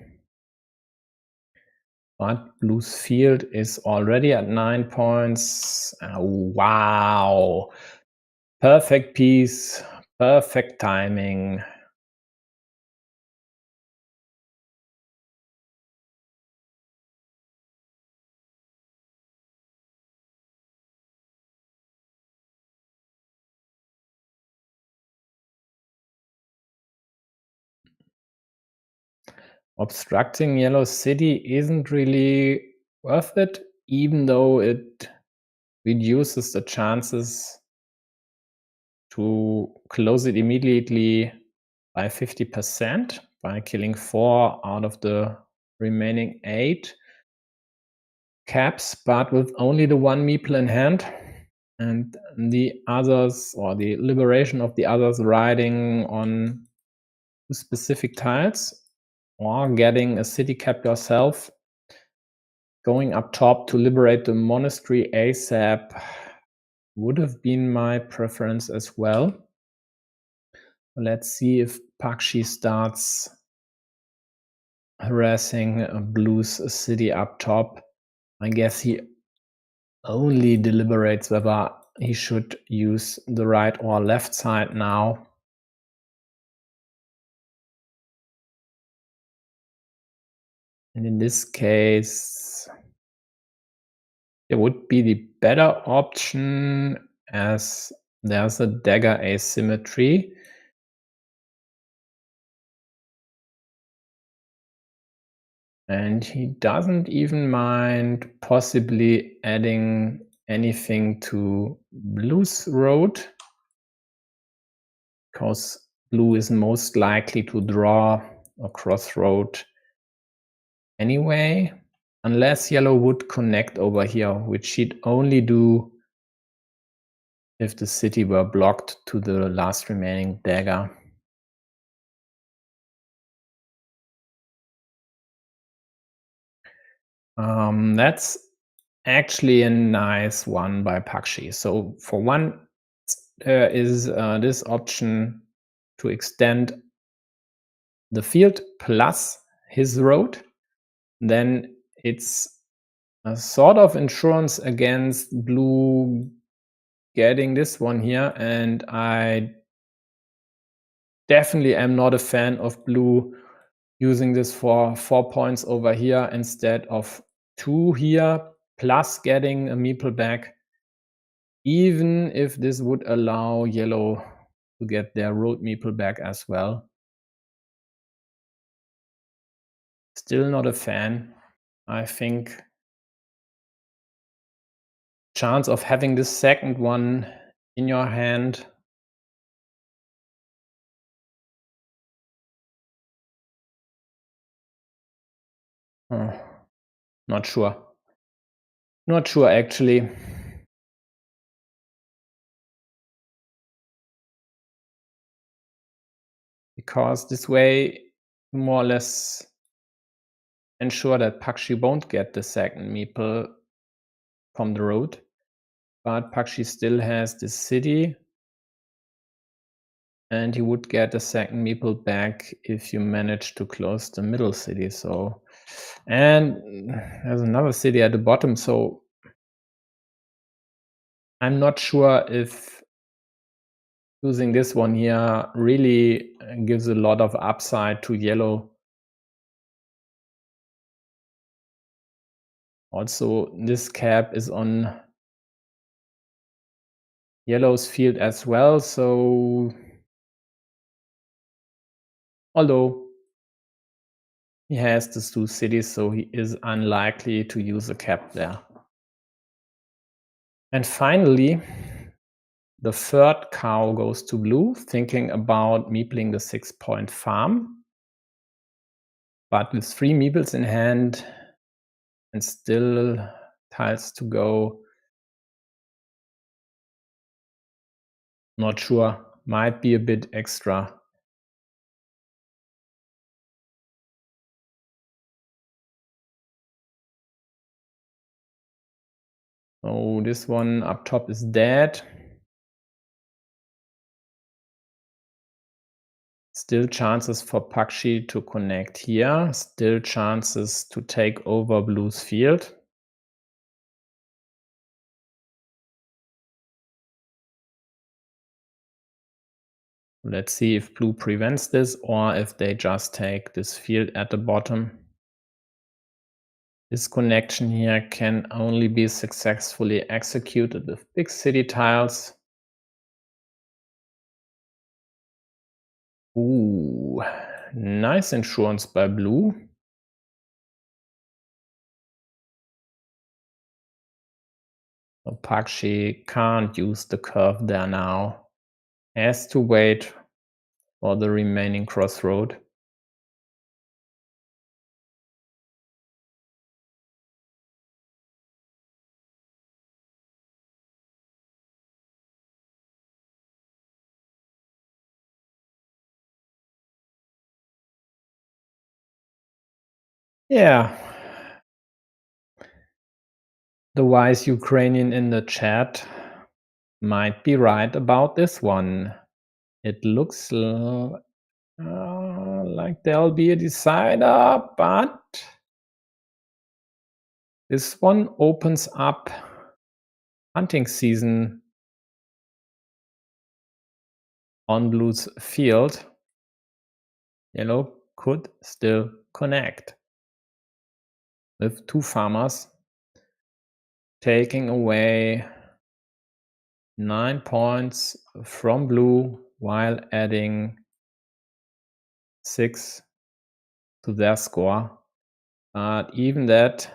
But blue's field is already at 9 points. Wow. Perfect piece, perfect timing. Obstructing yellow city isn't really worth it, even though it reduces the chances to close it immediately by 50% by killing 4 out of the remaining 8 caps, but with only the 1 meeple in hand, and the others, or the liberation of the others, riding on specific tiles, or getting a city cap yourself, going up top to liberate the monastery ASAP would have been my preference as well. Let's see if Pakshe starts harassing blue's city up top. I guess he only deliberates whether he should use the right or left side now. And in this case, it would be the better option, as there's a dagger asymmetry. And he doesn't even mind possibly adding anything to blue's road, because blue is most likely to draw a crossroad anyway, unless yellow would connect over here, which she'd only do if the city were blocked to the last remaining dagger. That's actually a nice one by Pakshe. So for one, there is this option to extend the field plus his road. Then it's a sort of insurance against blue getting this one here, and I definitely am not a fan of blue using this for 4 points over here instead of 2 here, plus getting a meeple back, even if this would allow yellow to get their road meeple back as well. Still not a fan. I think chance of having this second one in your hand not sure. Not sure actually. Because this way, more or less ensure that Pakshe won't get the second meeple from the road. But Pakshe still has this city, and he would get a second meeple back if you manage to close the middle city. So, and there's another city at the bottom. So I'm not sure if using this one here really gives a lot of upside to yellow. Also, this cap is on yellow's field as well, so although he has these 2 cities, so he is unlikely to use a cap there. And finally, the third cow goes to blue, thinking about meepling the 6-point farm. But with 3 meeples in hand and still tiles to go, not sure, might be a bit extra. So this one up top is dead. Still chances for Pakshe to connect here. Still chances to take over blue's field. Let's see if blue prevents this or if they just take this field at the bottom. This connection here can only be successfully executed with big city tiles. Ooh, nice insurance by blue. So Pakshe can't use the curve there now. Has to wait for the remaining crossroad. Yeah. The wise Ukrainian in the chat might be right about this one. It looks like there'll be a decider, but this one opens up hunting season on blue's field. Yellow could still connect with 2 farmers, taking away 9 points from blue while adding 6 to their score. But even that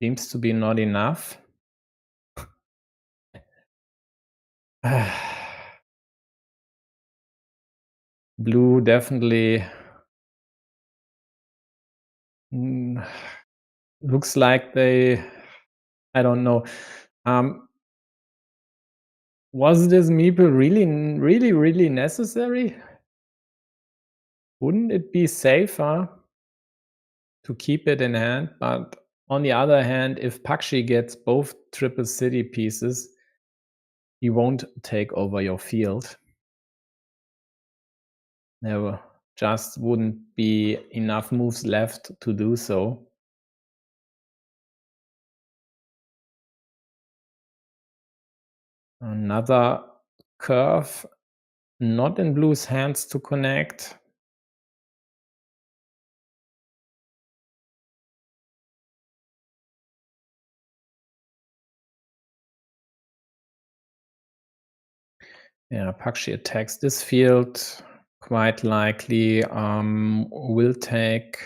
seems to be not enough. Blue definitely looks like they, I don't know. Was this meeple really necessary? Wouldn't it be safer to keep it in hand? But on the other hand, if Pakshe gets both triple city pieces, he won't take over your field. There just wouldn't be enough moves left to do so. Another curve, not in blue's hands to connect. Yeah, Pakshe attacks this field. Quite likely will take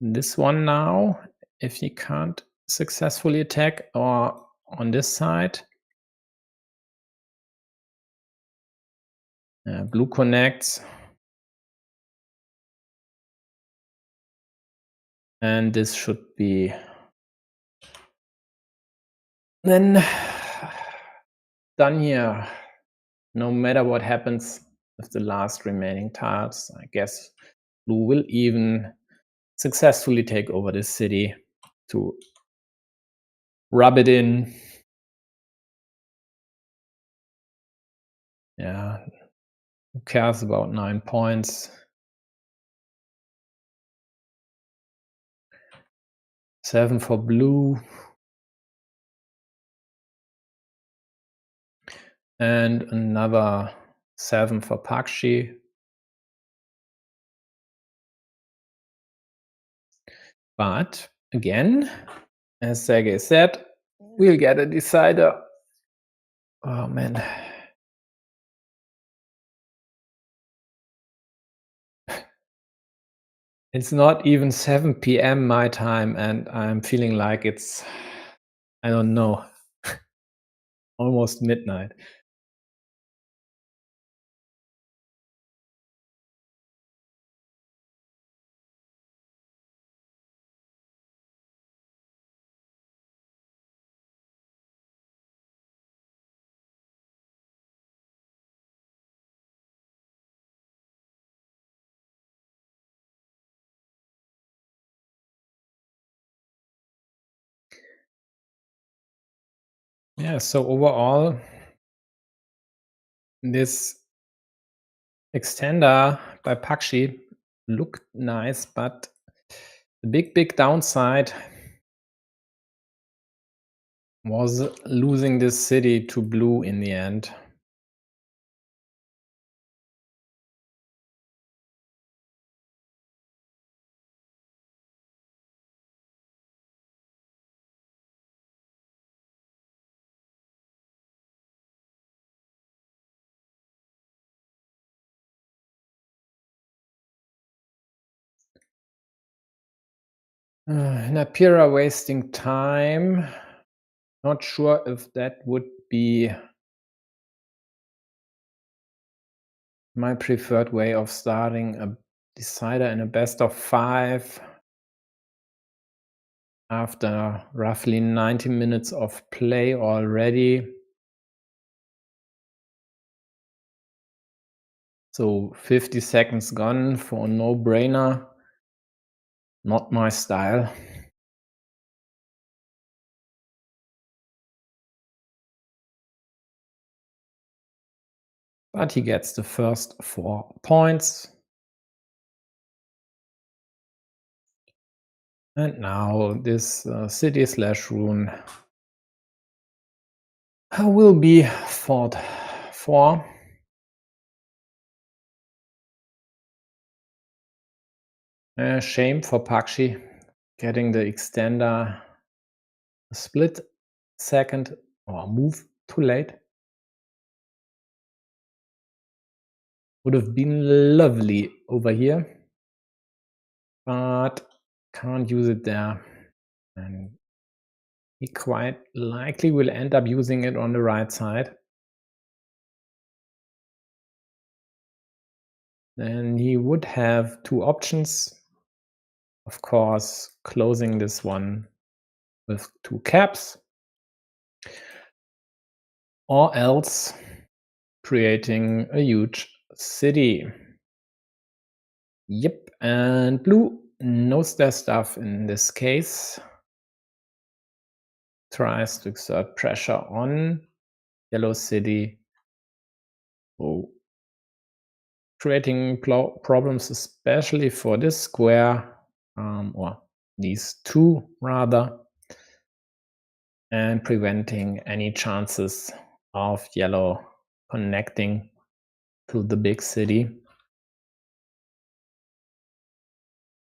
this one now if he can't successfully attack, or on this side. Blue connects. And this should be then done here. No matter what happens with the last remaining tiles, I guess blue will even successfully take over this city to rub it in. Yeah, who cares about 9 points? 7 for blue. And another 7 for Pakshe. But again, as Sergey said, we'll get a decider. Oh man. It's not even 7 PM my time, and I'm feeling like it's, I don't know, almost midnight. Yeah, so overall, this extender by Pakshe looked nice, but the big downside was losing this city to blue in the end. Natpeera wasting time. Not sure if that would be my preferred way of starting a decider in a best of 5 after roughly 90 minutes of play already. So 50 seconds gone for a no-brainer. Not my style. But he gets the first 4 points. And now this city/rune will be fought for. Shame for Pakshe getting the extender a split second or move too late. Would have been lovely over here, but can't use it there. And he quite likely will end up using it on the right side. then he would have two options. Of course, closing this one with two caps, or else creating a huge city. Yep, and blue knows their stuff in this case. Tries to exert pressure on yellow city. Oh, creating problems, especially for this square, or these two rather, and preventing any chances of yellow connecting to the big city.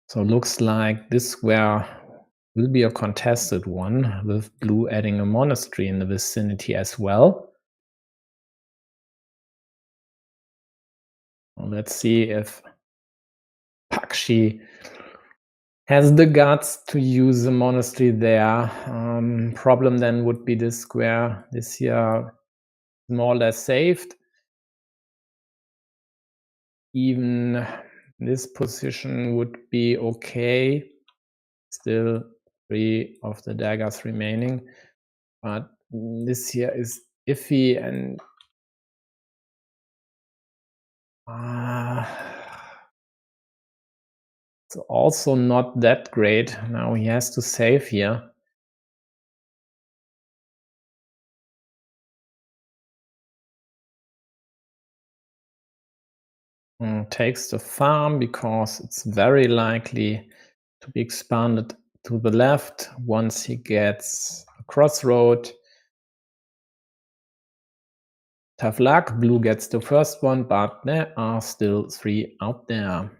So looks like this square will be a contested one, with blue adding a monastery in the vicinity as well. Let's see if Pakshe has the guts to use a monastery there. Problem then would be this square. This here more or less saved. Even this position would be okay. Still 3 of the daggers remaining. But this here is iffy and it's also not that great. Now he has to save here. Takes the farm because it's very likely to be expanded to the left once he gets a crossroad. Tough luck, blue gets the first one, but there are still 3 out there.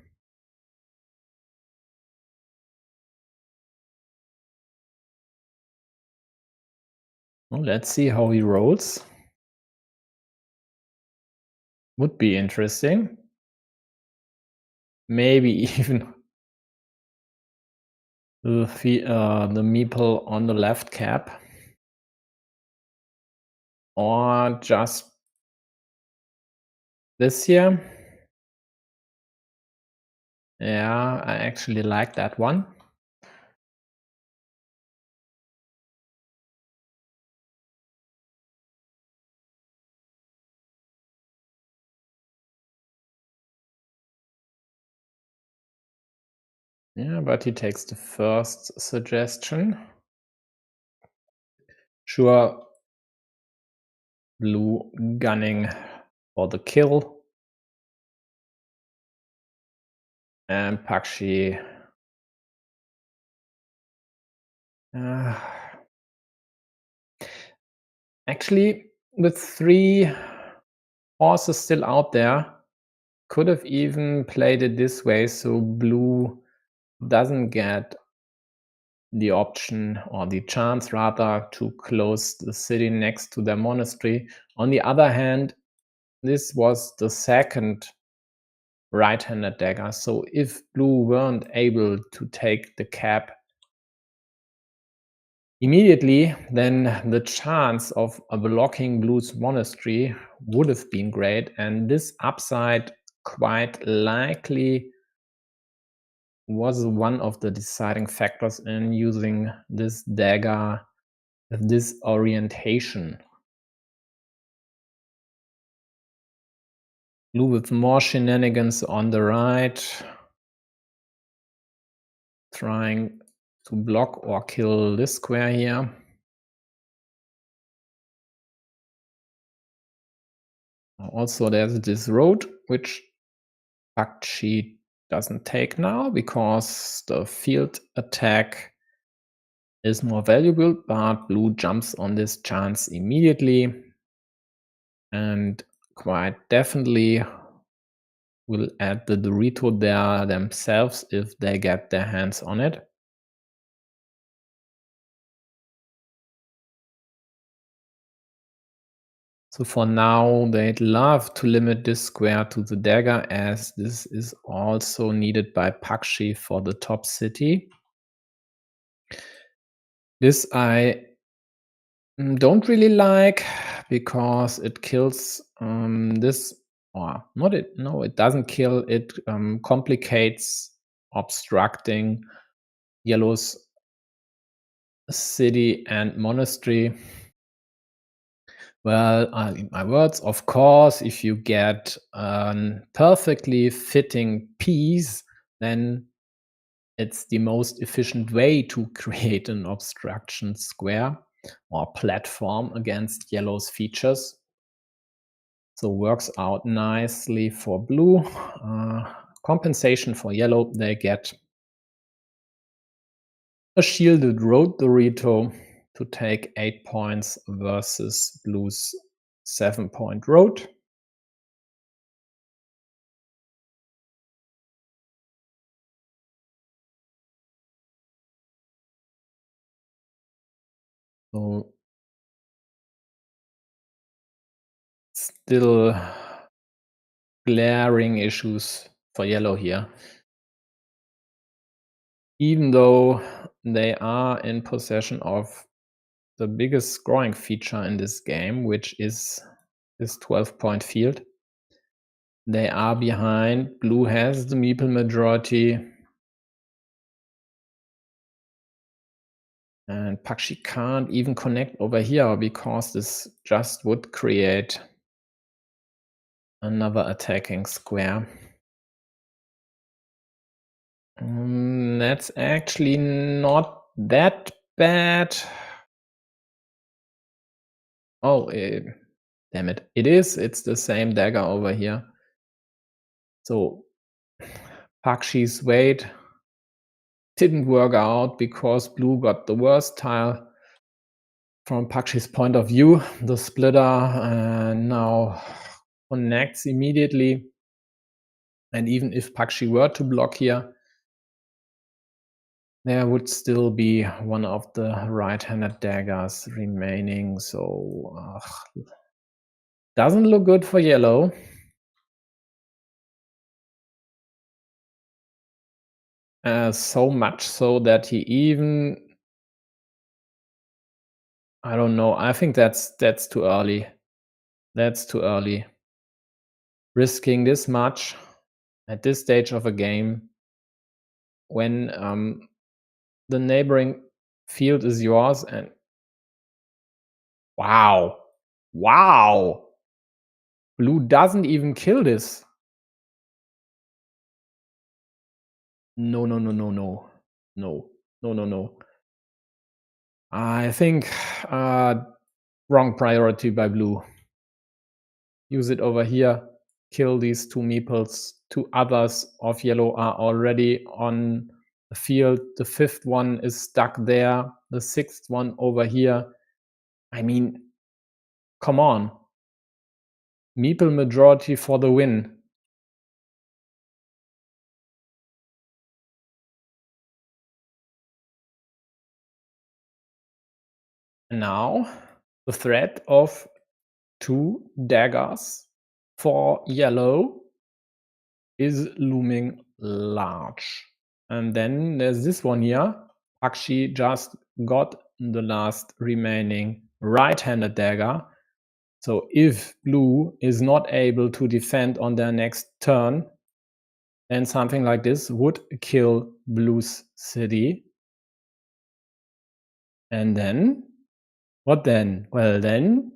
Well, let's see how he rolls. Would be interesting. Maybe even the meeple on the left cap. Or just this here. Yeah, I actually like that one. Yeah, but he takes the first suggestion. Sure, blue gunning for the kill. And Pakshe. Actually, with 3 horses still out there, could have even played it this way so blue doesn't get the option, or the chance rather, to close the city next to their monastery. On the other hand, this was the second right-handed dagger, so if blue weren't able to take the cap immediately, then the chance of blocking blue's monastery would have been great, and this upside quite likely was one of the deciding factors in using this dagger with this orientation. Blue with more shenanigans on the right, trying to block or kill this square here. Also, there's this road, which Pakshe doesn't take now because the field attack is more valuable, but blue jumps on this chance immediately and quite definitely will add the Dorito there themselves if they get their hands on it. So for now, they'd love to limit this square to the dagger, as this is also needed by Pakshe for the top city. This I don't really like because it kills this or not it. No, it doesn't kill. It complicates obstructing yellow's city and monastery. Well, in my words, of course, if you get a perfectly fitting piece, then it's the most efficient way to create an obstruction square or platform against yellow's features. So works out nicely for blue. Compensation for yellow, they get a shielded road Dorito to take 8 points versus blue's 7-point road. So still glaring issues for yellow here. Even though they are in possession of the biggest scoring feature in this game, which is this 12-point field, they are behind. Blue has the meeple majority. And Pakshe can't even connect over here because this just would create another attacking square. That's actually not that bad. Oh, damn it. It is. It's the same dagger over here. So Pakshe's weight didn't work out because blue got the worst tile. From Pakshe's point of view, the splitter now connects immediately. And even if Pakshe were to block here, there would still be one of the right-handed daggers remaining. So doesn't look good for yellow. So much so that he even, I don't know. I think that's too early. That's too early. Risking this much at this stage of a game when the neighboring field is yours, and wow, blue doesn't even kill this. No. I think wrong priority by blue. Use it over here, kill these 2 meeples. 2 others of yellow are already on the field. The 5th one is stuck there. The 6th one over here. I mean, come on. Meeple majority for the win. Now, the threat of 2 daggers for yellow is looming large. And then there's this one here. Pakshe just got the last remaining right-handed dagger. So if blue is not able to defend on their next turn, then something like this would kill blue's city. And then, what then? Well, then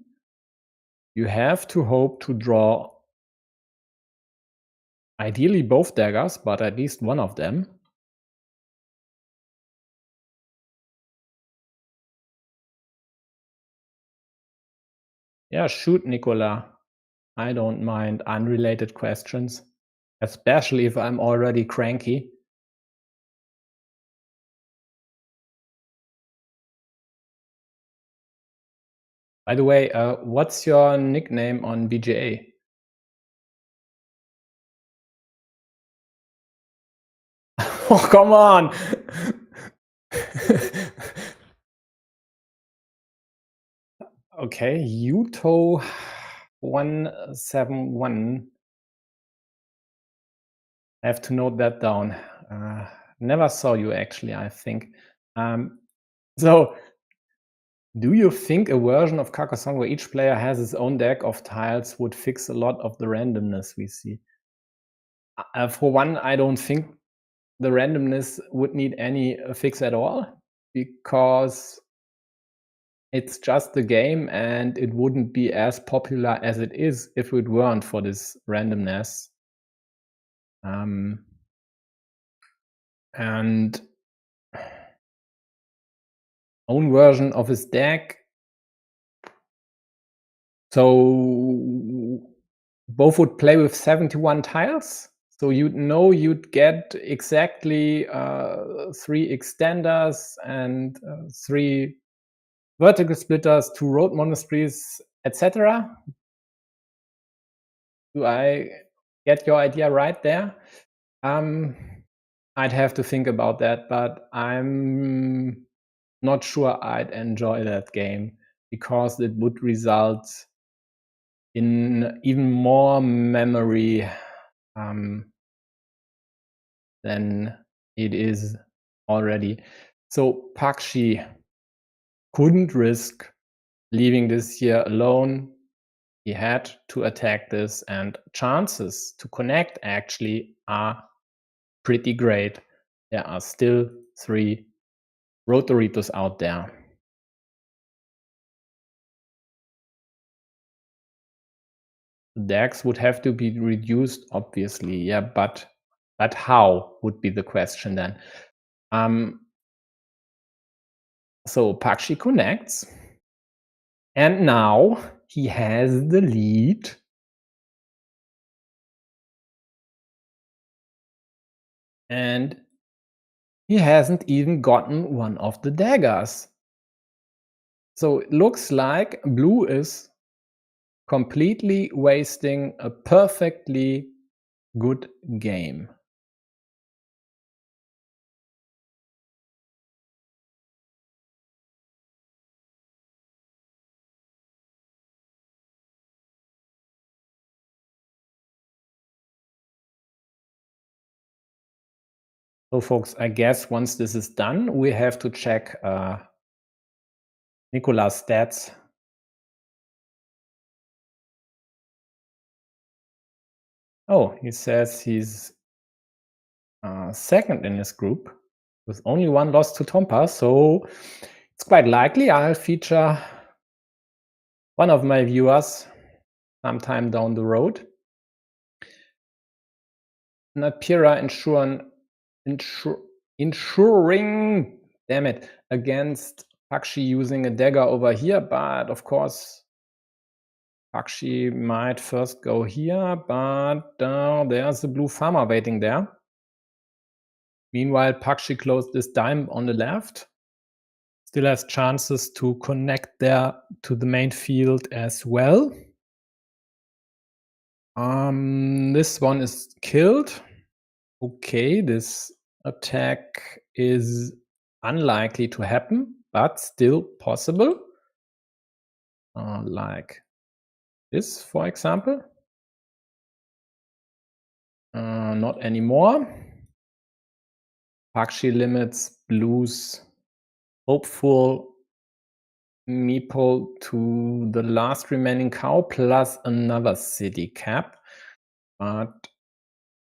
you have to hope to draw ideally both daggers, but at least one of them. Yeah, shoot, Nicola. I don't mind unrelated questions, especially if I'm already cranky. By the way, what's your nickname on BGA? Oh, come on! Okay, Yuto171. I have to note that down. Never saw you actually, I think. So Do you think a version of Carcassonne where each player has his own deck of tiles would fix a lot of the randomness we see? For one, I don't think the randomness would need any fix at all, because it's just the game and it wouldn't be as popular as it is if it weren't for this randomness. And own version of his deck. So both would play with 71 tiles. So you'd know you'd get exactly 3 extenders and 3 vertical splitters, 2 road monasteries, etc. Do I get your idea right there? I'd have to think about that, but I'm not sure I'd enjoy that game, because it would result in even more memory than it is already. So Pakshe couldn't risk leaving this here alone. He had to attack this, and chances to connect actually are pretty great. There are still 3 Rotoritos out there. The decks would have to be reduced, obviously, yeah, but how would be the question then. So Pakshe connects, and now he has the lead. And he hasn't even gotten one of the daggers. So it looks like blue is completely wasting a perfectly good game. So folks, I guess once this is done, we have to check Nicolas' stats. Oh, he says he's second in his group with only 1 loss to Tompa, so it's quite likely I'll feature one of my viewers sometime down the road. Natpeera ensuring, damn it, against Pakshe using a dagger over here, but of course Pakshe might first go here, but there's the blue farmer waiting there. Meanwhile, Pakshe closed this dime on the left. Still has chances to connect there to the main field as well. This one is killed. Okay, this attack is unlikely to happen, but still possible. Like this, for example. Not anymore. Pakshe limits blue's hopeful meeple to the last remaining cow plus another city cap. But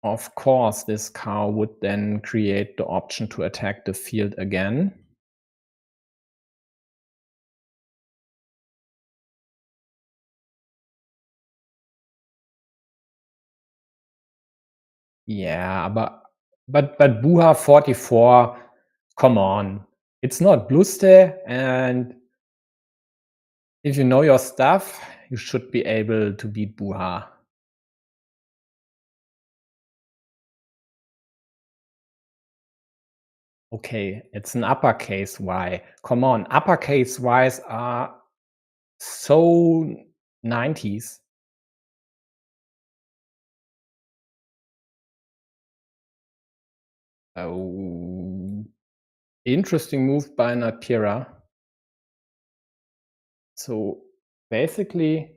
of course, this cow would then create the option to attack the field again. Yeah, but Buha 44, come on. It's not Bluste, and if you know your stuff, you should be able to beat Buha. Okay, it's an uppercase Y. Come on, uppercase Ys are so 90s. Oh, interesting move by Natpeera. So basically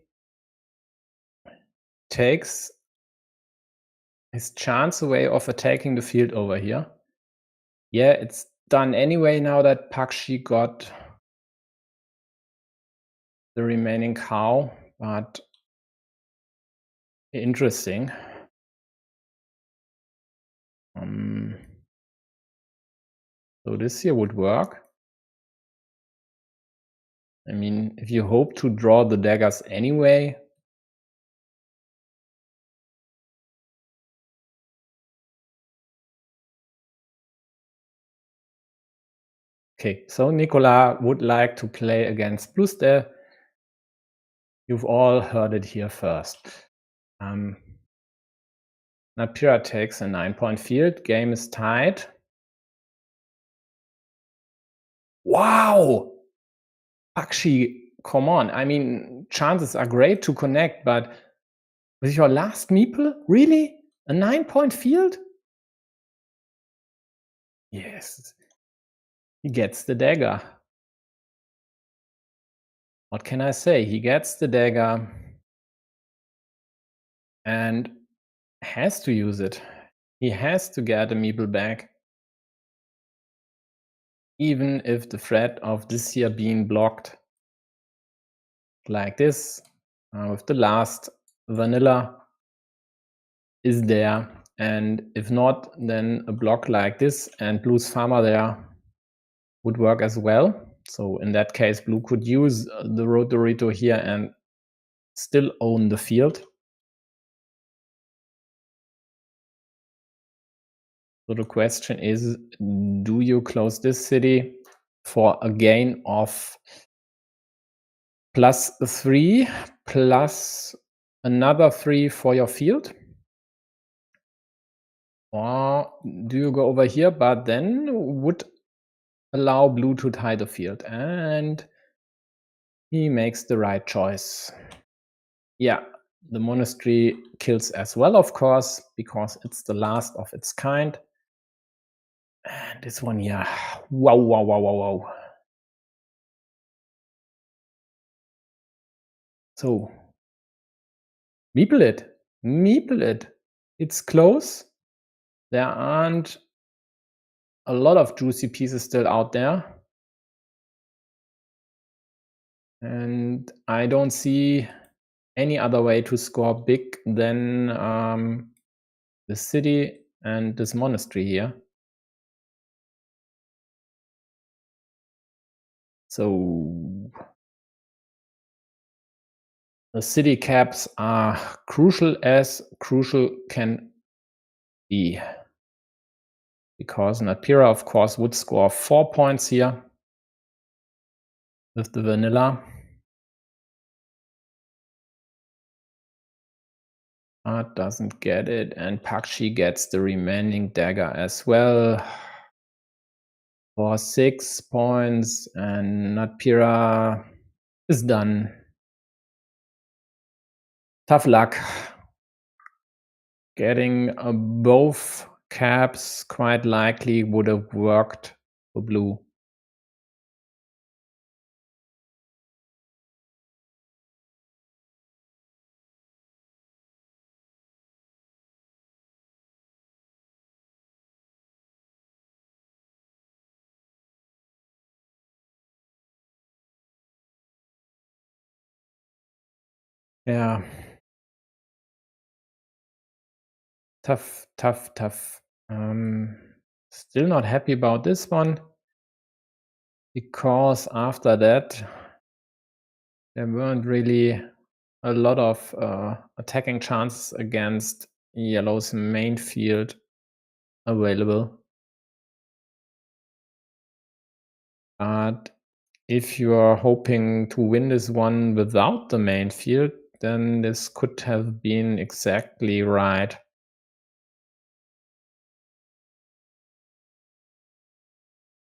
takes his chance away of attacking the field over here. Yeah, it's done anyway now that Pakshe got the remaining cow, but interesting. So this here would work. I mean, if you hope to draw the daggers anyway. Okay, so Nicola would like to play against Blue Steel. You've all heard it here first. Natpeera takes a 9-point field. Game is tied. Wow! Pakshe, come on. I mean, chances are great to connect, but with your last meeple? Really? A 9-point field? Yes. He gets the dagger. What can I say? He gets the dagger and has to use it. He has to get a meeple back. Even if the threat of this here being blocked like this, with the last vanilla is there, and if not, then a block like this and blue's farmer there would work as well. So in that case, blue could use the road Dorito here and still own the field. So the question is, do you close this city for a gain of +3 plus another 3 for your field? Or do you go over here, but then would allow blue to tie the field? And he makes the right choice. Yeah, the monastery kills as well, of course, because it's the last of its kind. And this one here, wow, wow, wow, wow, wow. So, meeple it, meeple it. It's close. There aren't a lot of juicy pieces still out there. And I don't see any other way to score big than the city and this monastery here. So the city caps are crucial as crucial can be, because Natpeera, of course, would score 4 points here with the vanilla. Art doesn't get it, and Pakshe gets the remaining dagger as well for 6 points, and Natpeera is done. Tough luck. Getting both caps quite likely would have worked for blue. Yeah. Tough, tough, tough. Still not happy about this one, because after that there weren't really a lot of attacking chances against yellow's main field available. But if you are hoping to win this one without the main field, then this could have been exactly right.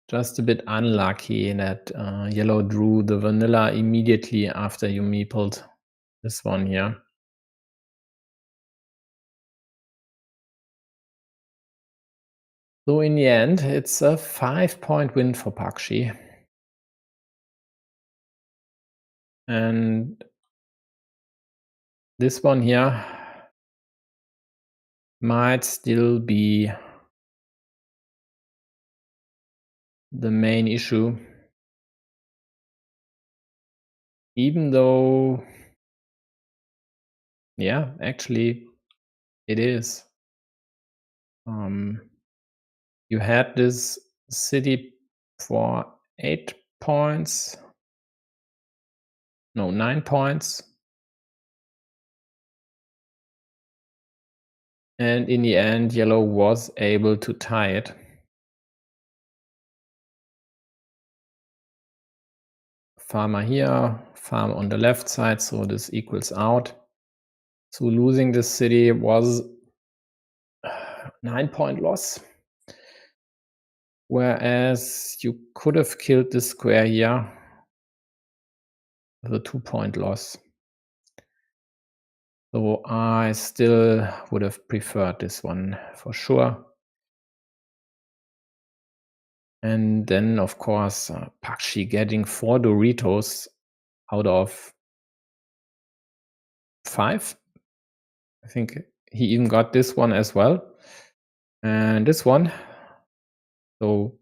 Just a bit unlucky that yellow drew the vanilla immediately after you meepled this one here. So in the end, it's a 5-point win for Pakshe. And this one here might still be the main issue. even though, yeah, actually it is. You had this city for 8 points. No, 9 points. And in the end, yellow was able to tie it. Farmer here, farm on the left side, so this equals out. So losing this city was 9-point loss. Whereas you could have killed this square here with a 2-point loss. So I still would have preferred this one for sure. And then, of course, Pakshe getting 4 Doritos out of 5. I think he even got this one as well. And this one. So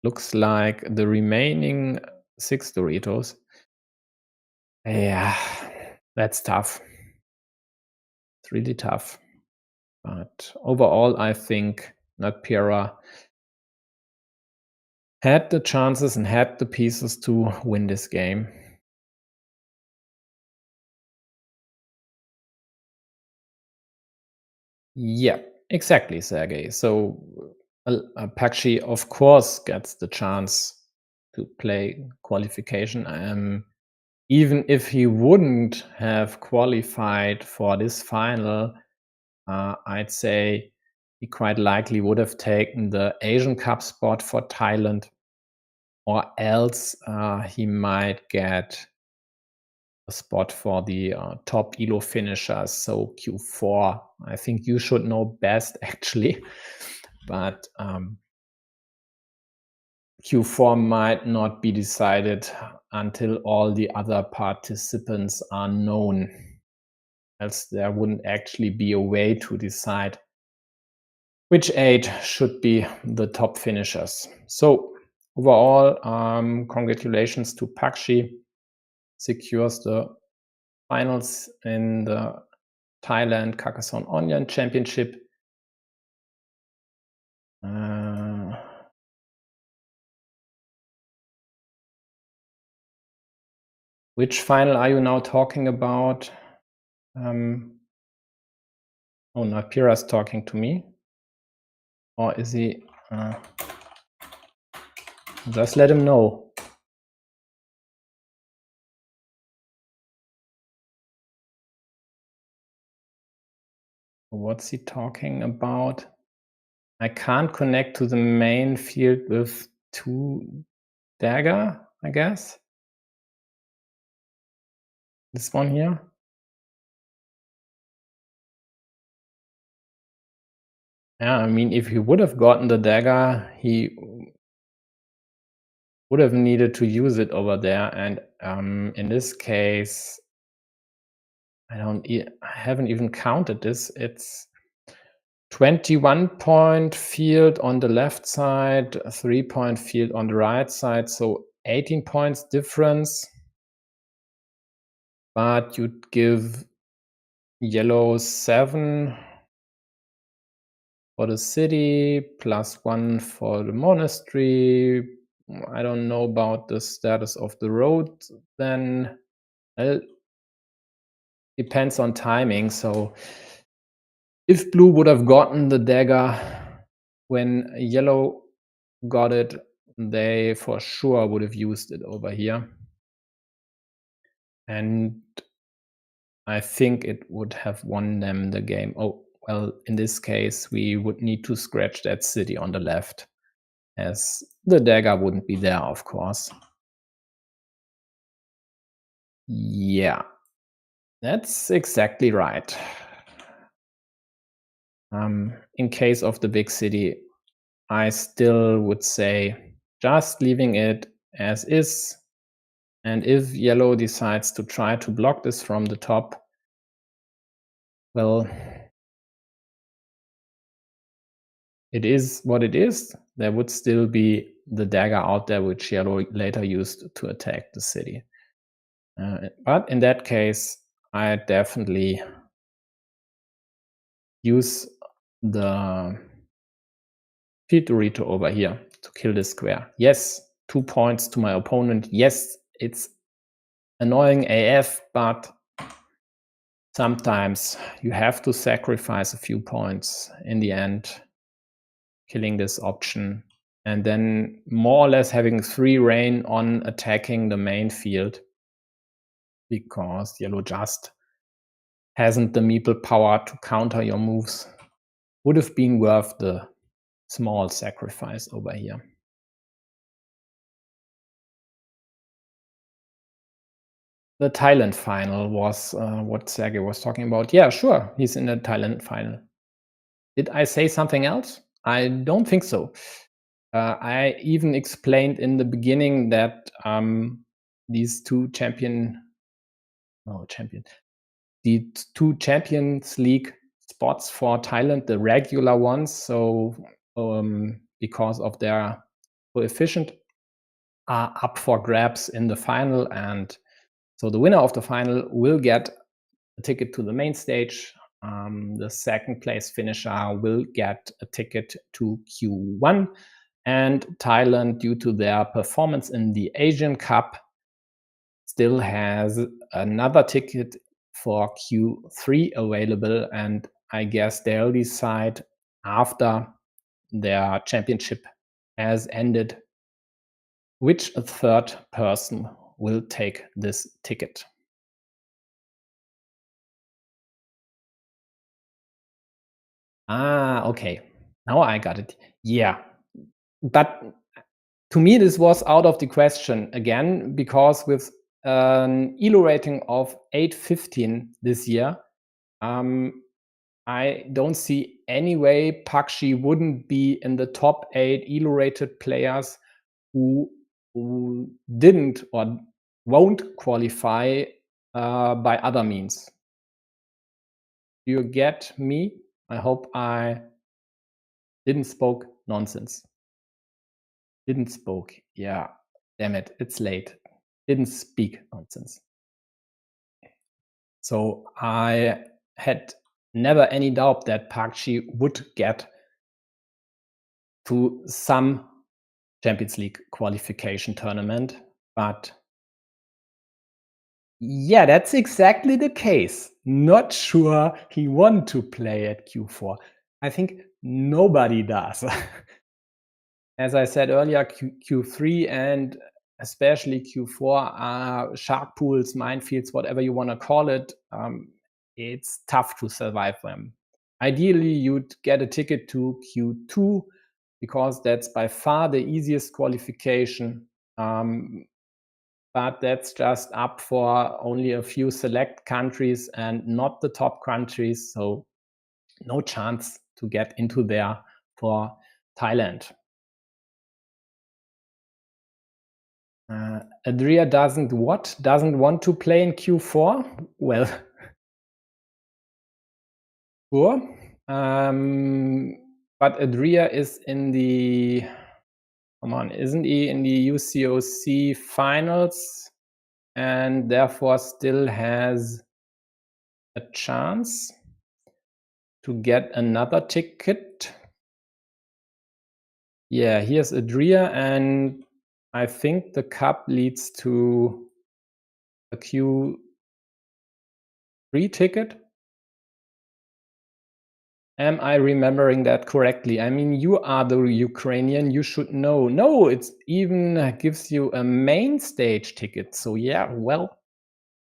looks like the remaining 6 Doritos. Yeah, that's tough. It's really tough. But overall, I think Natpeera had the chances and had the pieces to win this game. Yeah, exactly, Sergey. So Pakshe, of course, gets the chance to play qualification. Even if he wouldn't have qualified for this final, I'd say he quite likely would have taken the Asian Cup spot for Thailand, or else he might get a spot for the top ELO finishers, so Q4. I think you should know best, actually, but Q4 might not be decided until all the other participants are known, else there wouldn't actually be a way to decide which 8 should be the top finishers. So overall, congratulations to Pakshe, secures the finals in the Thailand Carcassonne Online Championship. Which final are you now talking about? Oh, Natpeera-ch talking to me. Or is he? Just let him know. What's he talking about? I can't connect to the main field with 2 dagger, I guess. This one here. Yeah, I mean, if he would have gotten the dagger, he would have needed to use it over there. And in this case, I haven't even counted this. It's 21-point field on the left side, 3-point field on the right side, so 18 points difference. But you'd give yellow 7 for the city, +1 for the monastery. I don't know about the status of the road then. Well, depends on timing. So if blue would have gotten the dagger when yellow got it, they for sure would have used it over here. And I think it would have won them the game. Oh, well, in this case, we would need to scratch that city on the left, as the dagger wouldn't be there, of course. Yeah, that's exactly right. In case of the big city, I still would say just leaving it as is. And if yellow decides to try to block this from the top, well, it is what it is. There would still be the dagger out there, which yellow later used to attack the city. But in that case, I definitely use the field Dorito over here to kill this square. Yes, 2 points to my opponent. Yes, it's annoying AF, but sometimes you have to sacrifice a few points in the end, killing this option, and then more or less having free reign on attacking the main field, because yellow just hasn't the meeple power to counter your moves. Would have been worth the small sacrifice over here. The Thailand final was what Sergey was talking about. Yeah, sure, he's in the Thailand final. Did I say something else? I don't think so. I even explained in the beginning that these two the two Champions League spots for Thailand, the regular ones, so because of their coefficient, are up for grabs in the final, and so the winner of the final will get a ticket to the main stage. The second place finisher will get a ticket to Q1, and Thailand, due to their performance in the Asian Cup, still has another ticket for Q3 available, and I guess they'll decide after their championship has ended which third person will take this ticket. Okay. Now I got it. Yeah. But to me, this was out of the question again, because with an ELO rating of 815 this year, I don't see any way Pakshe wouldn't be in the top 8 ELO rated players who didn't or won't qualify by other means. Do you get me? I hope I didn't spoke nonsense. Didn't spoke. Yeah, damn it, it's late. Didn't speak nonsense. So I had never any doubt that Pakshe would get to some Champions League qualification tournament, but yeah, that's exactly the case. Not sure he want to play at Q4. I think nobody does. As I said earlier, Q3 and especially Q4 are shark pools, minefields, whatever you want to call it. It's tough to survive them. Ideally, you'd get a ticket to Q2 because that's by far the easiest qualification. But that's just up for only a few select countries and not the top countries. So no chance to get into there for Thailand. Adria doesn't want to play in Q4? Well, sure. But Adria is in the, isn't he in the UCOC finals and therefore still has a chance to get another ticket? Yeah, here's Adria, and I think the cup leads to a Q3 ticket. Am I remembering that correctly? I mean, you are the Ukrainian, you should know. No, it even gives you a main stage ticket. So yeah, well,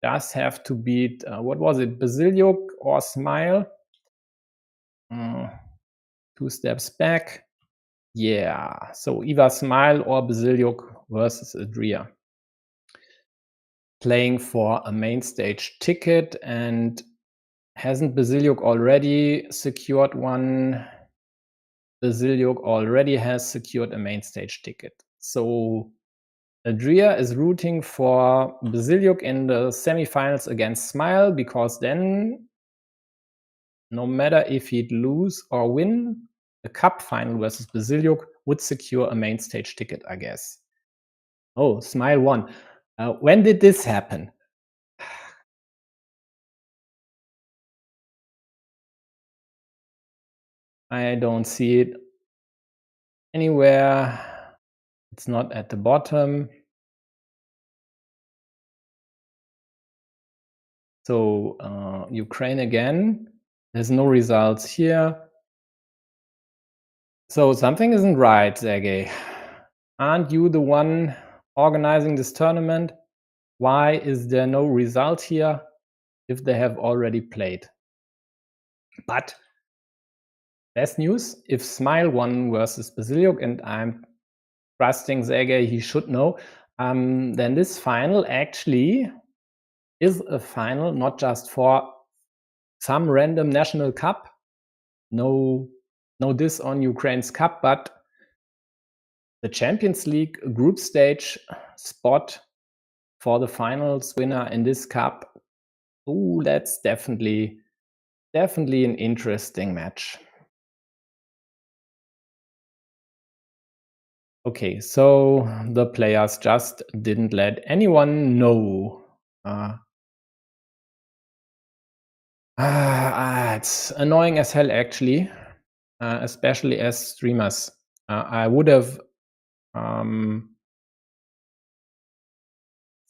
does have to beat, what was it, Basiliuk or Smile? 2 steps back. Yeah, so either Smile or Basiliuk versus Adria. Playing for a main stage ticket, and hasn't Basiliuk already secured one? Basiliuk already has secured a main stage ticket. So Adria is rooting for Basiliuk in the semifinals against Smile, because then no matter if he'd lose or win the cup final versus Basiliuk, would secure a main stage ticket, I guess. Oh, Smile won. When did this happen? I don't see it anywhere. It's not at the bottom. So Ukraine again. There's no results here. So something isn't right, Sergey. Aren't you the one organizing this tournament? Why is there no result here if they have already played? But best news, if Smile won versus Basiliuk, and I'm trusting Sergey, he should know, then this final actually is a final not just for some random national cup, no diss on Ukraine's cup, but the Champions League group stage spot for the finals winner in this cup. Ooh, that's definitely an interesting match. Okay, so the players just didn't let anyone know. It's annoying as hell, actually, especially as streamers. I would have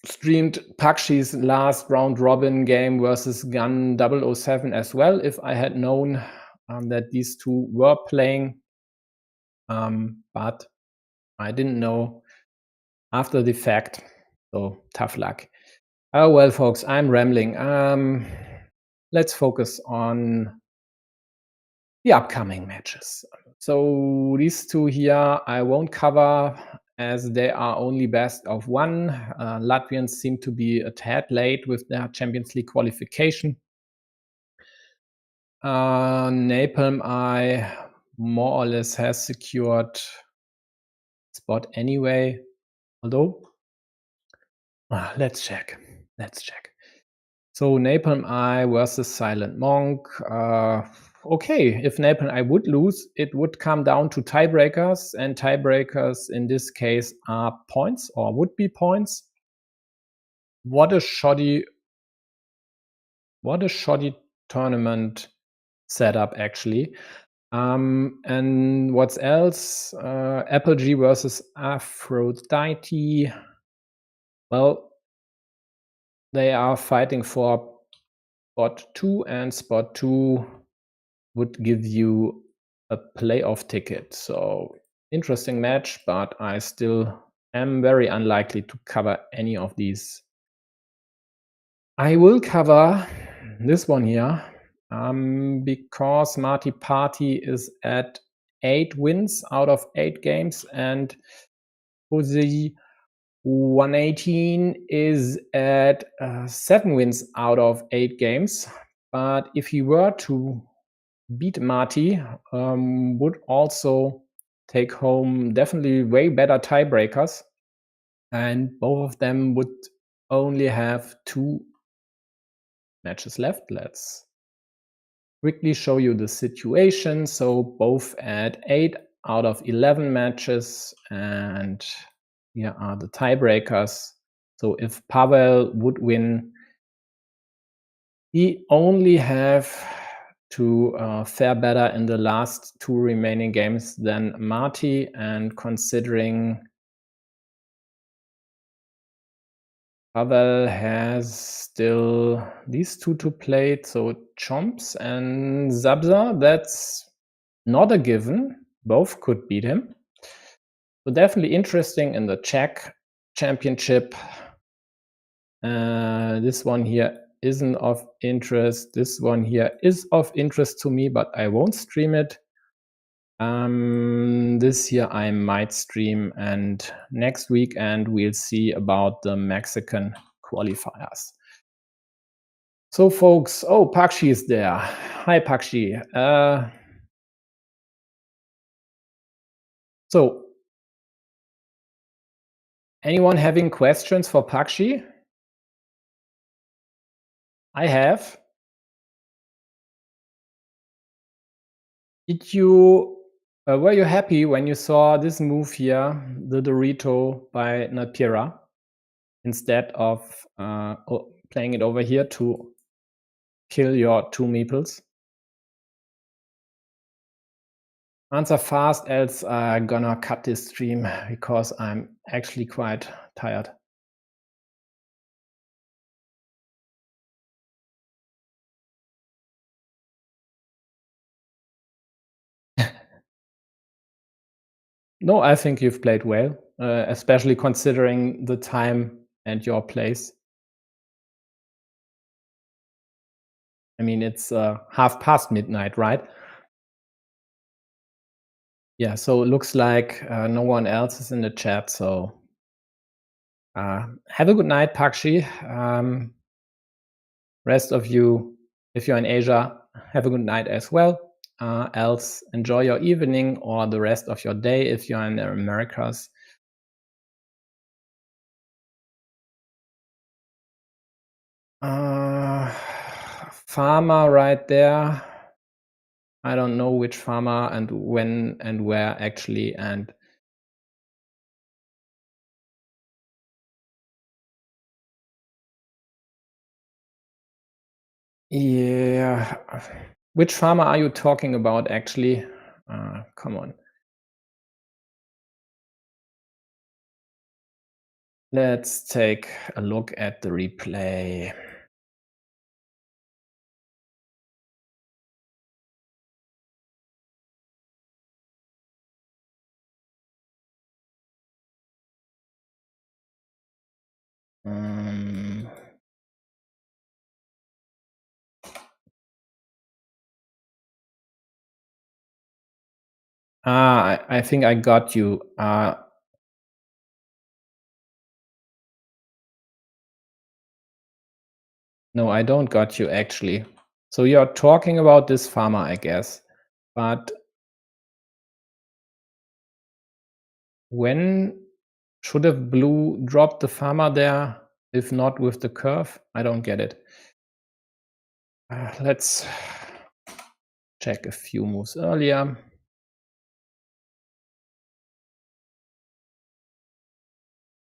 streamed Pakshe's last round robin game versus Gun 007 as well if I had known that these two were playing. But I didn't know after the fact, so tough luck. Oh well, folks, I'm rambling. Let's focus on the upcoming matches. So these two here I won't cover as they are only best of one. Latvians seem to be a tad late with their Champions League qualification. Napalm-ch more or less has secured spot anyway, although let's check. So Napalm-ch versus Silent Monk. Okay, if Napalm-ch would lose, it would come down to tiebreakers, and tiebreakers in this case are points or would be points. What a shoddy tournament setup, actually. And what's else? Apogee versus Aphrodite. Well, they are fighting for spot 2, and spot 2 would give you a playoff ticket. So interesting match, but I still am very unlikely to cover any of these. I will cover this one here because Marty Party is at 8 wins out of 8 games, and Jose 118 is at 7 wins out of 8 games. But if he were to beat Marty, would also take home definitely way better tiebreakers, and both of them would only have 2 matches left. Let's quickly show you the situation. So both at 8 out of 11 matches, and here are the tiebreakers. So if Pavel would win, he only have to fare better in the last 2 remaining games than Marty, and considering Pavel has still these 2 to play, so Chomps and Zabza, that's not a given. Both could beat him. So definitely interesting in the Czech championship. This one here isn't of interest. This one here is of interest to me, but I won't stream it. This year I might stream, and next weekend we'll see about the Mexican qualifiers. So folks, oh, Pakshe is there. Hi, Pakshe. So anyone having questions for Pakshe? I have. Did you Were you happy when you saw this move here, the Dorito by Natpeera, instead of playing it over here to kill your 2 meeples? Answer fast, else I'm gonna cut this stream because I'm actually quite tired. No, I think you've played well, especially considering the time and your place. I mean, it's midnight, right? Yeah, so it looks like no one else is in the chat, so have a good night, Pakshe. Rest of you, if you're in Asia, have a good night as well. Else, enjoy your evening or the rest of your day if you're in the Americas. Farmer right there. I don't know which farmer and when and where actually, and yeah, which farmer are you talking about actually? Come on. Let's take a look at the replay. I think I got you. No, I don't got you actually. So you're talking about this farmer, I guess. But when should have blue dropped the farmer there, if not with the curve? I don't get it. Let's check a few moves earlier.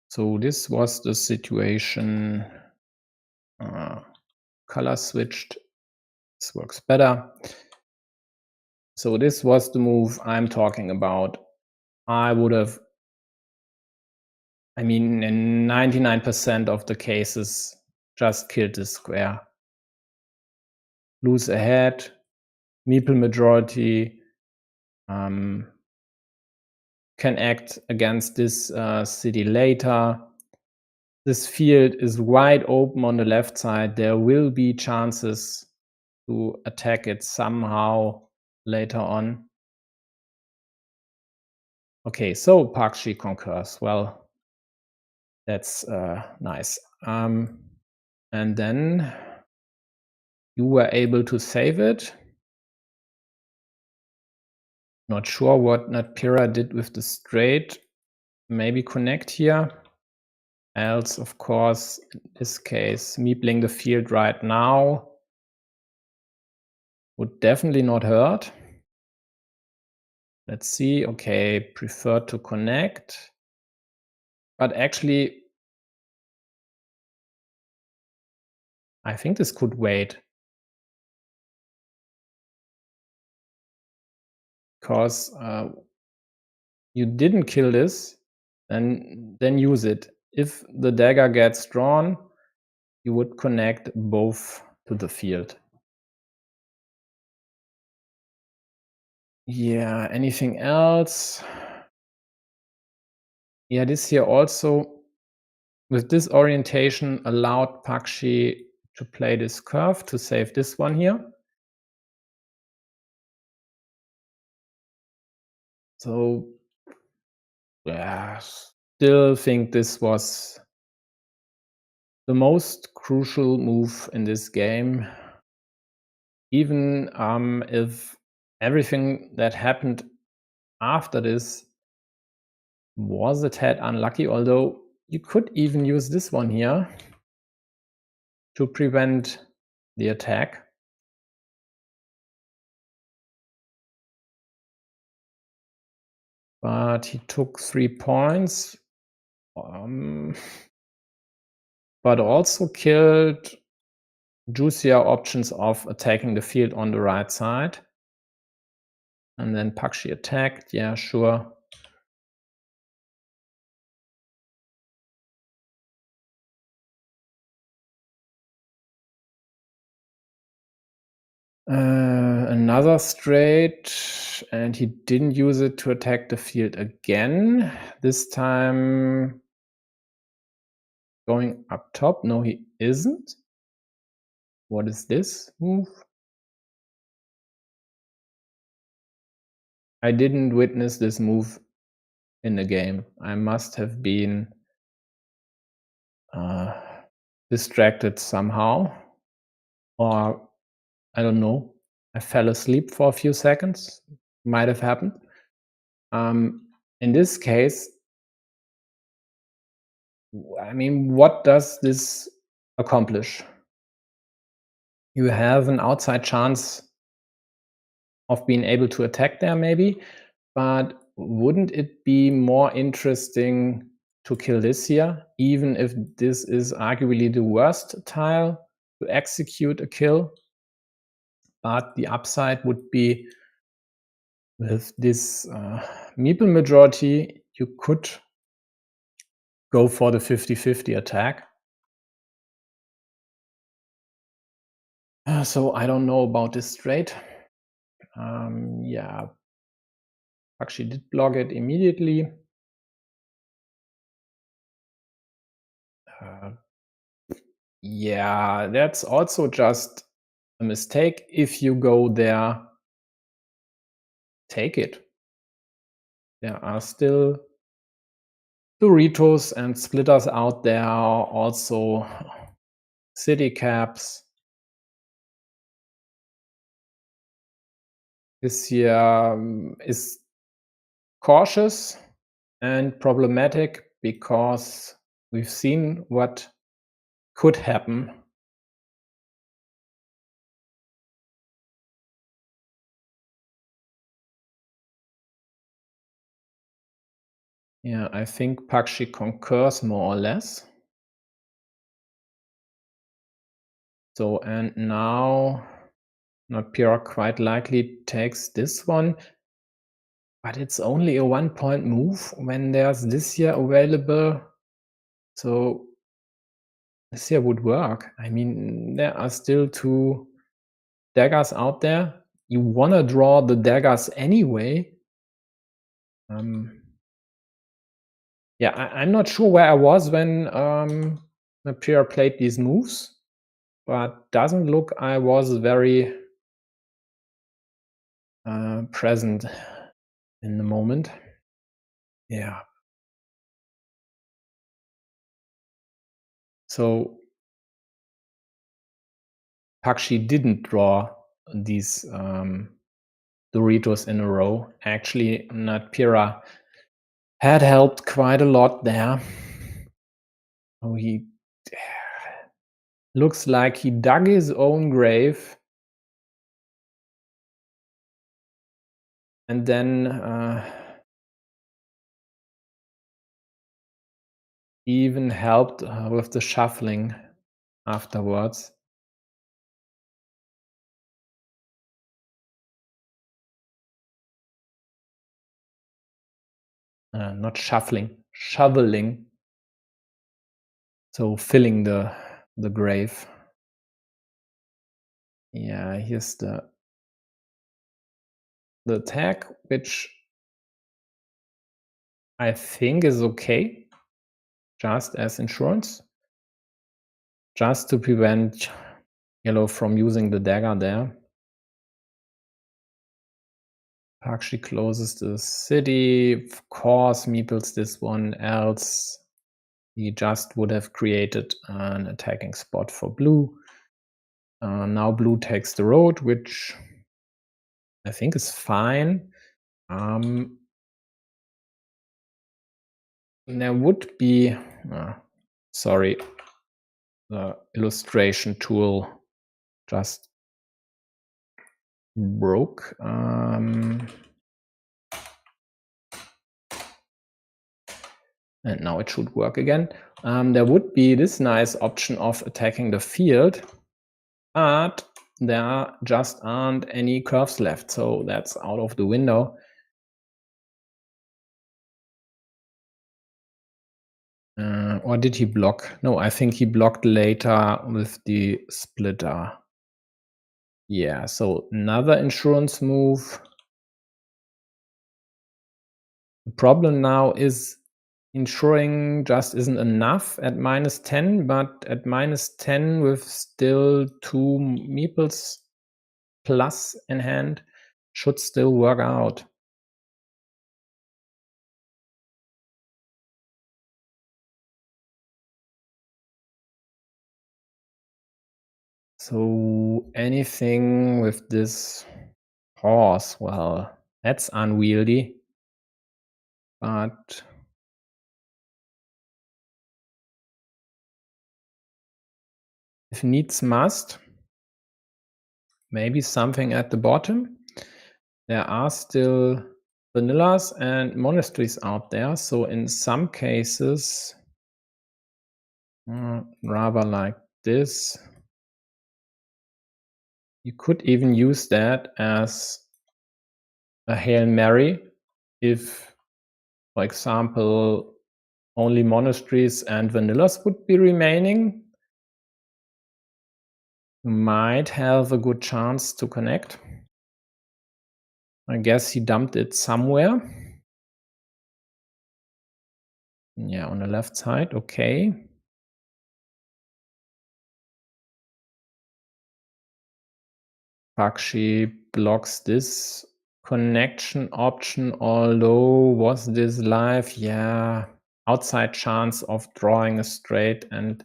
So this was the situation. Color switched. This works better. So this was the move I'm talking about. I would have, I mean, in 99% of the cases, just killed this square. Blue's ahead, meeple majority, can act against this city later. This field is wide open on the left side. There will be chances to attack it somehow later on. Okay, so Pakshe concurs. Well, that's nice. And then you were able to save it. Not sure what Natpeera did with the straight. Maybe connect here. Else, of course, in this case, meepling the field right now would definitely not hurt. Let's see. Okay, prefer to connect. But actually, I think this could wait. Because you didn't kill this, then use it. If the dagger gets drawn, you would connect both to the field. Yeah, anything else? Yeah, this here also, with this orientation, allowed Pakshe to play this curve to save this one here. So, yeah, still think this was the most crucial move in this game. Even if everything that happened after this was a tad unlucky, although you could even use this one here to prevent the attack. but he took 3 points. But also killed juicier options of attacking the field on the right side. And then Pakshe attacked, yeah, sure. Another straight, and he didn't use it to attack the field again. This time going up top. No, he isn't. What is this move? I didn't witness this move in the game. I must have been distracted somehow, or I don't know. I fell asleep for a few seconds. Might have happened. In this case, I mean, what does this accomplish? You have an outside chance of being able to attack there, maybe, but wouldn't it be more interesting to kill this here, even if this is arguably the worst tile to execute a kill? But the upside would be with this meeple majority, you could go for the 50-50 attack. So I don't know about this straight. Yeah, Pakshe did block it immediately. Yeah, that's also just a mistake. If you go there, take it. There are still Doritos and splitters out there, also city caps. This year is cautious and problematic because we've seen what could happen. Yeah, I think Pakshe concurs more or less. So, and now Natpeera quite likely takes this one, but it's only a 1-point move when there's this here available. So this here would work. I mean, there are still 2 daggers out there. You want to draw the daggers anyway. Yeah, I'm not sure where I was when Natpeera played these moves, but doesn't look I was very present in the moment. Yeah. So Pakshe didn't draw these Doritos in a row. Actually, Natpeera had helped quite a lot there. Oh, he looks like he dug his own grave and then even helped with the shuffling afterwards. Not shuffling, shoveling. So filling the grave. Yeah, here's the attack, which I think is okay, just as insurance, just to prevent yellow from using the dagger there. Pakshe closes the city. Of course, meeples this one, else he just would have created an attacking spot for blue. Now blue takes the road, which I think is fine. There would be, sorry, the illustration tool just broke. And now it should work again. There would be this nice option of attacking the field, but there just aren't any curves left, so that's out of the window. Or did he block? No, I think he blocked later with the splitter. Yeah, so another insurance move. The problem now is insuring just isn't enough at -10, but at -10 with still 2 meeples plus in hand should still work out. So anything with this horse, well, that's unwieldy. But if needs must, maybe something at the bottom. There are still vanillas and monasteries out there, so in some cases, rather like this. You could even use that as a Hail Mary if, for example, only monasteries and vanillas would be remaining. You might have a good chance to connect. I guess he dumped it somewhere. Yeah, on the left side, okay. Pakshe blocks this connection option, although was this live? Yeah, outside chance of drawing a straight and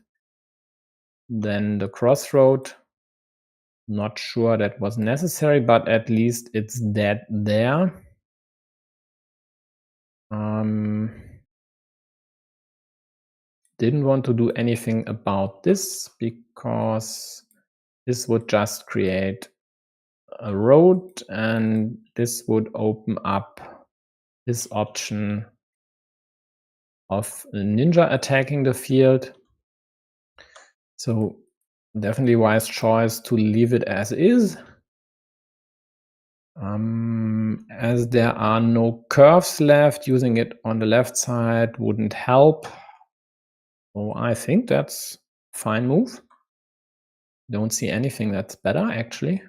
then the crossroad. Not sure that was necessary, but at least it's dead there. Didn't want to do anything about this because this would just create a road and this would open up this option of a ninja attacking the field. So definitely wise choice to leave it as is. As there are no curves left, using it on the left side wouldn't help. So I think that's a fine move. Don't see anything that's better, actually.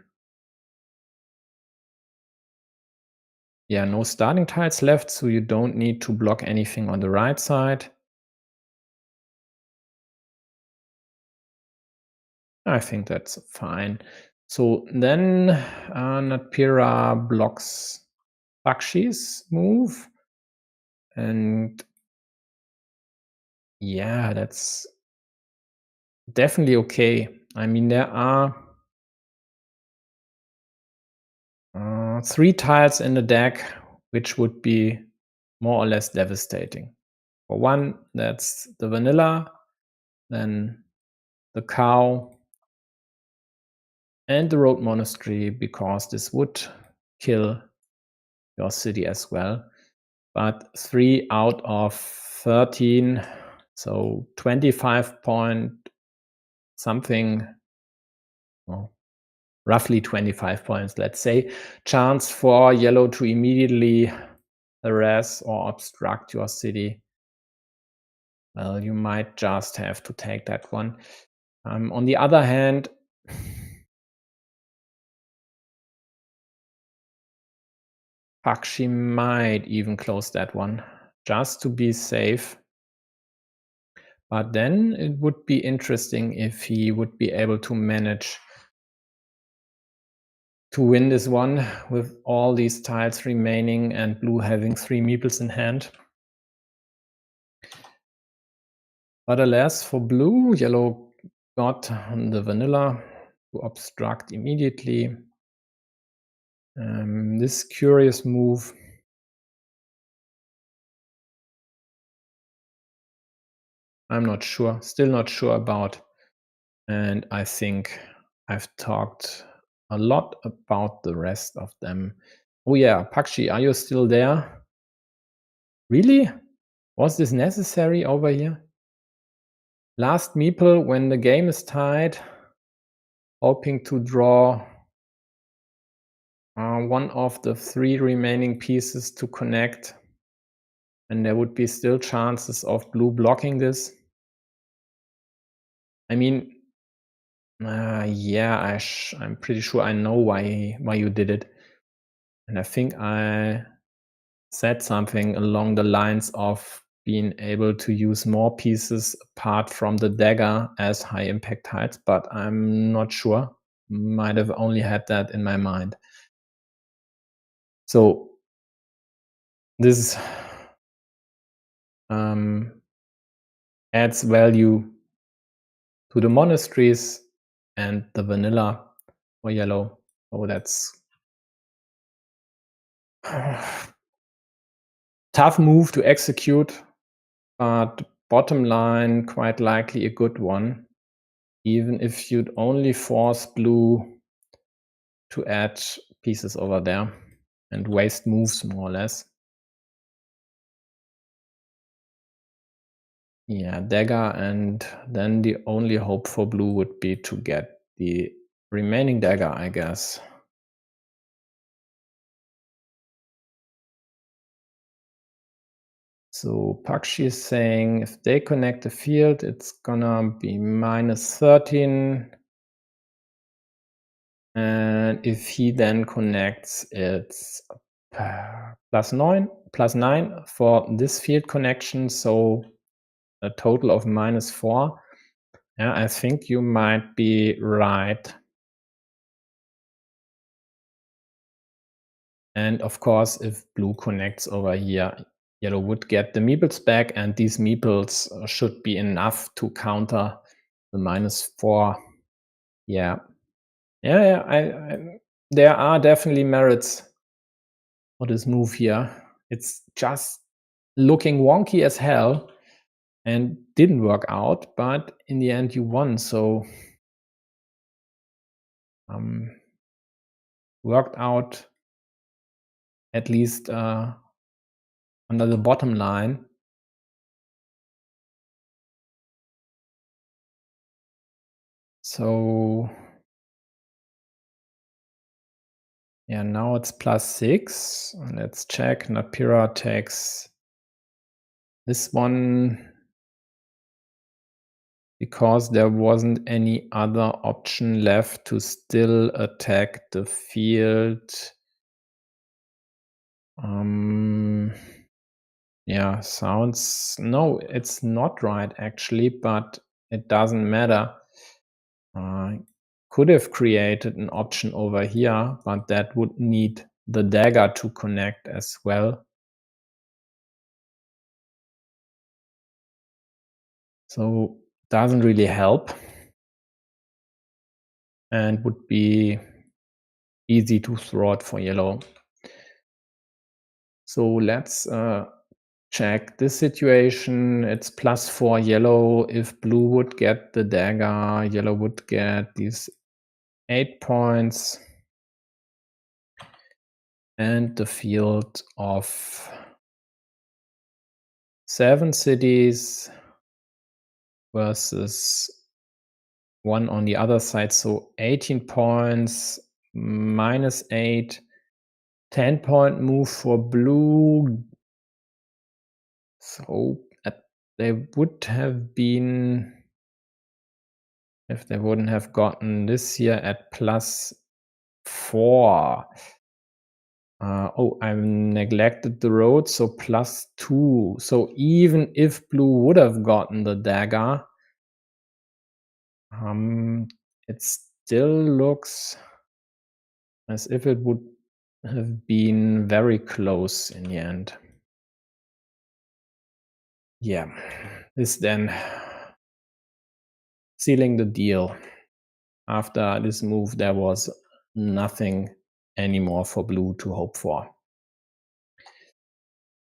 Yeah, no starting tiles left, so you don't need to block anything on the right side. I think that's fine. So then Natpeera blocks Pakshe's move. And yeah, that's definitely okay. I mean, there are 3 tiles in the deck, which would be more or less devastating. For one, that's the vanilla, then the cow, and the road monastery, because this would kill your city as well. But 3 out of 13, so 25 point something, well, roughly 25 points, let's say, chance for yellow to immediately harass or obstruct your city. Well, you might just have to take that one. On the other hand, Pakshe might even close that one just to be safe. But then it would be interesting if he would be able to manage to win this one with all these tiles remaining and blue having 3 meeples in hand. But alas, for blue, yellow got the vanilla to obstruct immediately. This curious move. I'm not sure, still not sure about. And I think I've talked a lot about the rest of them. Oh yeah, Pakshe, are you still there? Really? Was this necessary over here? Last meeple when the game is tied, hoping to draw one of the 3 remaining pieces to connect, and there would be still chances of blue blocking this. I mean, yeah, I'm pretty sure I know why you did it. And I think I said something along the lines of being able to use more pieces apart from the dagger as high impact tiles, but I'm not sure. Might have only had that in my mind. So this adds value to the monasteries and the vanilla for yellow. Oh, that's tough move to execute, but bottom line, quite likely a good one, even if you'd only force blue to add pieces over there and waste moves more or less. Yeah, dagger, and then the only hope for blue would be to get the remaining dagger, I guess. So Pakshe is saying if they connect the field, it's gonna be -13. And if he then connects, it's +9 for this field connection, so a total of -4. Yeah, I think you might be right. And of course, if blue connects over here, yellow would get the meeples back, and these meeples should be enough to counter the -4. Yeah. I there are definitely merits for this move here. It's just looking wonky as hell and didn't work out, but in the end you won, so worked out at least under the bottom line. So yeah, now it's +6. Let's check. Natpeera takes this one because there wasn't any other option left to still attack the field. Yeah, sounds... No, it's not right actually, but it doesn't matter. Could have created an option over here, but that would need the dagger to connect as well. So doesn't really help and would be easy to throw it for yellow. So let's check this situation. It's +4 yellow. If blue would get the dagger, yellow would get these 8 points and the field of 7 cities versus 1 on the other side. So 18 points, -8, 10-point move for blue. So they would have been, if they wouldn't have gotten this here at +4. Oh, I neglected the road, so +2. So even if blue would have gotten the dagger, it still looks as if it would have been very close in the end. Yeah, this then sealing the deal. After this move, there was nothing anymore for blue to hope for.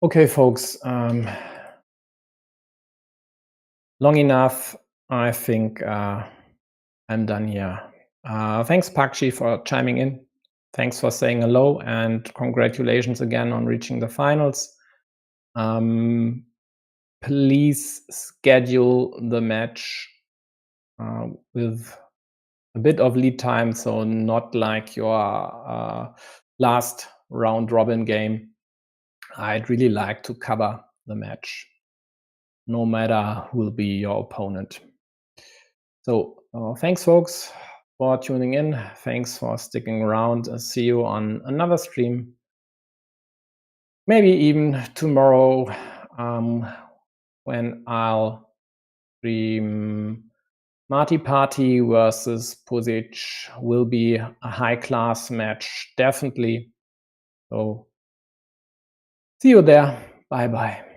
Okay, folks, long enough. I think I'm done here. Thanks, Pakshe, for chiming in. Thanks for saying hello, and congratulations again on reaching the finals. please schedule the match with a bit of lead time, so not like your last round robin game. I'd really like to cover the match, no matter who will be your opponent. So thanks, folks, for tuning in. Thanks for sticking around. I'll see you on another stream. Maybe even tomorrow when I'll stream Marty Party versus Pusic. Will be a high-class match, definitely. So see you there. Bye-bye.